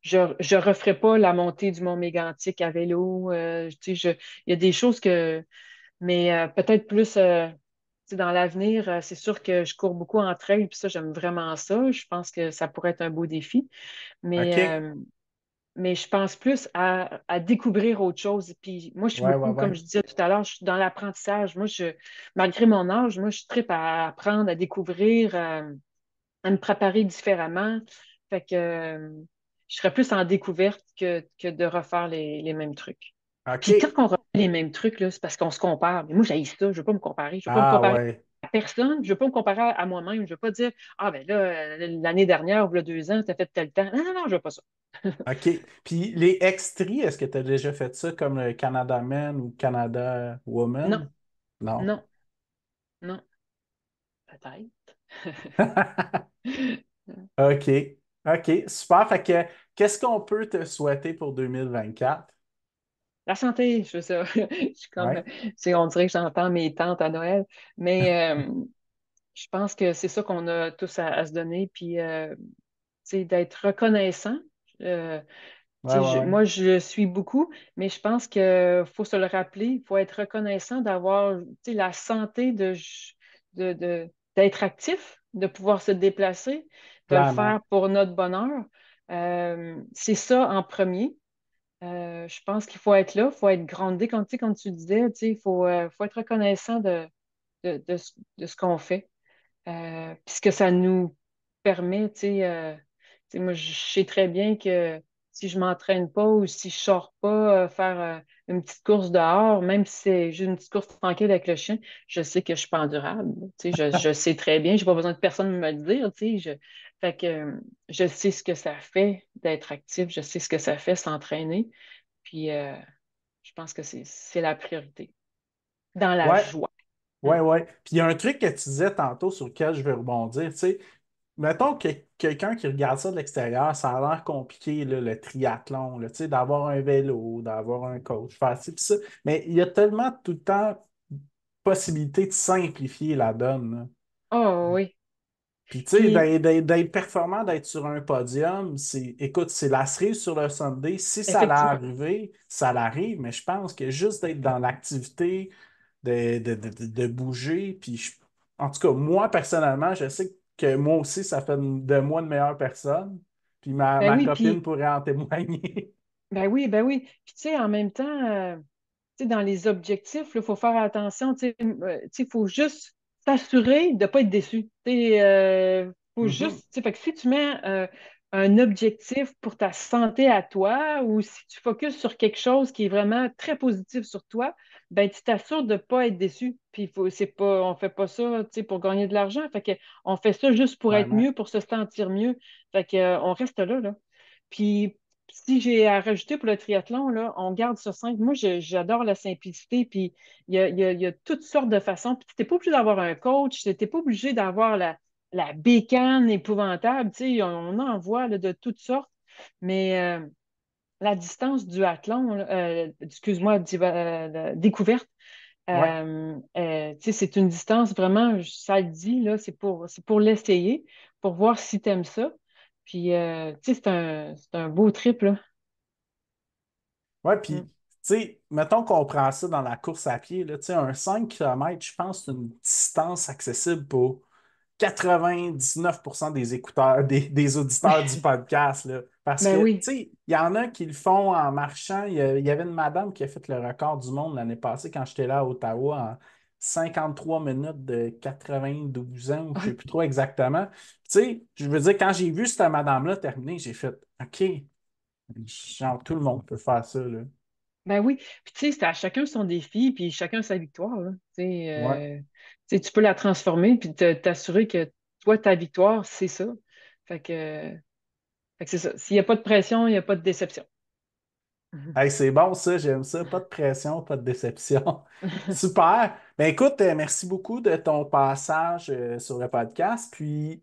je referai pas la montée du Mont Mégantic à vélo. Il y a des choses mais peut-être plus dans l'avenir, c'est sûr que je cours beaucoup en trail, puis ça, j'aime vraiment ça. Je pense que ça pourrait être un beau défi. Mais OK. je pense plus à découvrir autre chose. Puis moi, je suis Ouais, ouais, beaucoup, comme ouais. je disais tout à l'heure, je suis dans l'apprentissage. Malgré mon âge, moi, je tripe à apprendre, à découvrir, à me préparer différemment. Fait que je serais plus en découverte que de refaire les mêmes trucs. Puis quand OK. on refait les mêmes trucs, là, c'est parce qu'on se compare. Mais moi, j'haïs ça, je ne veux pas me comparer. Je ne veux pas me Ah, comparer ouais. à personne, je ne veux pas me comparer à moi-même. Je ne veux pas dire, ah ben là, l'année dernière ou il y a 2 ans, tu as fait tel temps. Non, non, non, je ne veux pas ça. OK. Puis les extries, est-ce que tu as déjà fait ça comme le Canada Man ou Canada Non, Woman? Non. non, non, peut-être. OK. OK. Super. Fait que qu'est-ce qu'on peut te souhaiter pour 2024? La santé, je fais ça. Je suis comme, Ouais. on dirait que j'entends mes tantes à Noël, mais je pense que c'est ça qu'on a tous à se donner, puis d'être reconnaissant. Euh, Ouais, ouais, ouais. moi, je suis beaucoup, mais je pense qu'il faut se le rappeler, il faut être reconnaissant d'avoir la santé d'être actif, de pouvoir se déplacer, de le clairement. faire pour notre bonheur. C'est ça en premier. Je pense qu'il faut être là, il faut être groundé, comme, tu sais, comme tu disais, tu sais, faut être reconnaissant de ce qu'on fait. Puis ce que ça nous permet, tu sais, moi, je sais très bien que si je m'entraîne pas ou si je sors pas faire une petite course dehors, même si c'est juste une petite course tranquille avec le chien, je sais que je suis pas endurable. Tu sais, je sais très bien, j'ai pas besoin de personne me le dire, tu sais, fait que je sais ce que ça fait d'être actif, je sais ce que ça fait s'entraîner, puis je pense que c'est la priorité, dans la Ouais, joie. Mm. ouais, ouais. Puis il y a un truc que tu disais tantôt sur lequel je vais rebondir. Tu sais, mettons que quelqu'un qui regarde ça de l'extérieur, ça a l'air compliqué, là, le triathlon, là, tu sais, d'avoir un vélo, d'avoir un coach, faire ci, pis ça. Mais il y a tellement tout le temps possibilité de simplifier la donne, là. Oh oui. Puis, tu sais, Puis d'être performant, d'être sur un podium, écoute, c'est la cerise sur le Sunday. Si ça effectivement. l'arrive, ça l'arrive, mais je pense que juste d'être dans l'activité, de bouger, en tout cas, moi, personnellement, je sais que moi aussi, ça fait de moi une meilleure personne. Puis Ben ma oui, copine puis pourrait en témoigner. ben oui, ben oui. Puis tu sais, en même temps, tu sais, dans les objectifs, il faut faire attention. Tu sais, il faut juste s'assurer de ne pas être déçu. Faut Mhm. juste, tu sais, fait que si tu mets un objectif pour ta santé à toi ou si tu focuses sur quelque chose qui est vraiment très positif sur toi, ben tu t'assures de ne pas être déçu. Puis c'est pas, on fait pas ça, tu sais, pour gagner de l'argent. Fait que on fait ça juste pour être Vraiment. mieux, pour se sentir mieux. Fait que on reste là, là. Puis si j'ai à rajouter pour le triathlon, là, on garde ça simple. Moi, j'adore la simplicité. Puis il y a toutes sortes de façons. Puis tu n'es pas obligé d'avoir un coach, tu n'es pas obligé d'avoir la bécane épouvantable. Tu sais, on en voit là, de toutes sortes. Mais la distance du athlon, là, excuse-moi, découverte, Ouais. tu sais, c'est une distance vraiment, ça le dit, là, c'est pour l'essayer, pour voir si tu aimes ça. Puis, tu sais, c'est un beau trip, là. Ouais, puis, Mm. tu sais, mettons qu'on prend ça dans la course à pied, là, tu sais, un 5 km, je pense que c'est une distance accessible pour 99% des écouteurs, des auditeurs du podcast, là. Parce Ben que, tu oui. sais, il y en a qui le font en marchant. Il y avait une madame qui a fait le record du monde l'année passée quand j'étais là à Ottawa en 53 minutes de 92 ans, ou je ne sais plus trop exactement. Tu sais, je veux dire, quand j'ai vu cette madame-là terminer, j'ai fait OK, genre, tout le monde peut faire ça, là. Ben oui. Puis, tu sais, c'est à chacun son défi, puis chacun sa victoire, là. Ouais. Tu sais, tu peux la transformer, puis t'assurer que toi, ta victoire, c'est ça. Fait que, fait que c'est ça. S'il n'y a pas de pression, il n'y a pas de déception. Hey, c'est bon ça, j'aime ça. Pas de pression, pas de déception. Super. Ben écoute, merci beaucoup de ton passage sur le podcast. Puis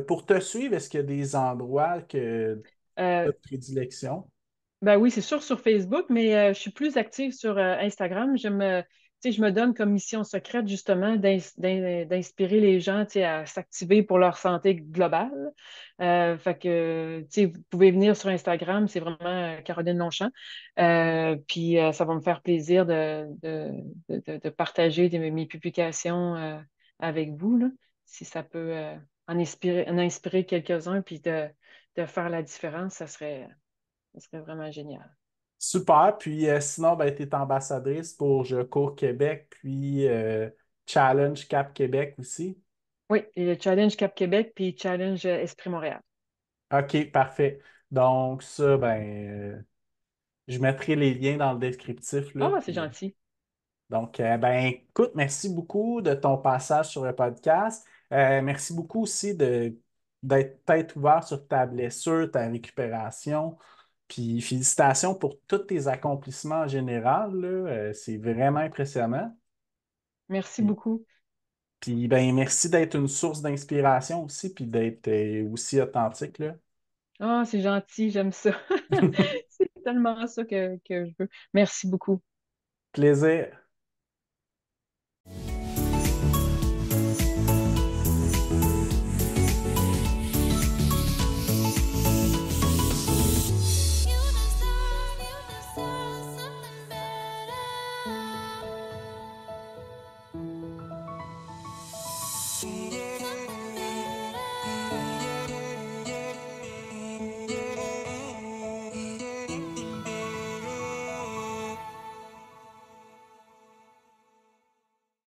pour te suivre, est-ce qu'il y a des endroits que tu Euh, as de prédilection? Ben oui, c'est sûr sur Facebook, mais je suis plus active sur Instagram. Tu sais, je me donne comme mission secrète justement d'inspirer les gens, tu sais, à s'activer pour leur santé globale. Fait que, tu sais, vous pouvez venir sur Instagram, c'est vraiment Caroline Longchamp. Puis ça va me faire plaisir de partager mes publications avec vous, là, si ça peut en inspirer quelques-uns, puis de faire la différence, ça serait vraiment génial. Super. Puis sinon, ben, tu es ambassadrice pour Je cours Québec, puis Challenge Cap Québec aussi. Oui, et le Challenge Cap Québec puis Challenge Esprit Montréal. OK, parfait. Donc ça, ben, je mettrai les liens dans le descriptif, là, Ah, c'est puis gentil. donc, ben, écoute, merci beaucoup de ton passage sur le podcast. Merci beaucoup aussi d'être peut-être ouvert sur ta blessure, ta récupération. Puis félicitations pour tous tes accomplissements en général, là. C'est vraiment impressionnant. Merci Puis, beaucoup. ben, merci d'être une source d'inspiration aussi, puis d'être aussi authentique, là. Ah, c'est gentil, j'aime ça. C'est tellement ça que je veux. Merci beaucoup. Plaisir.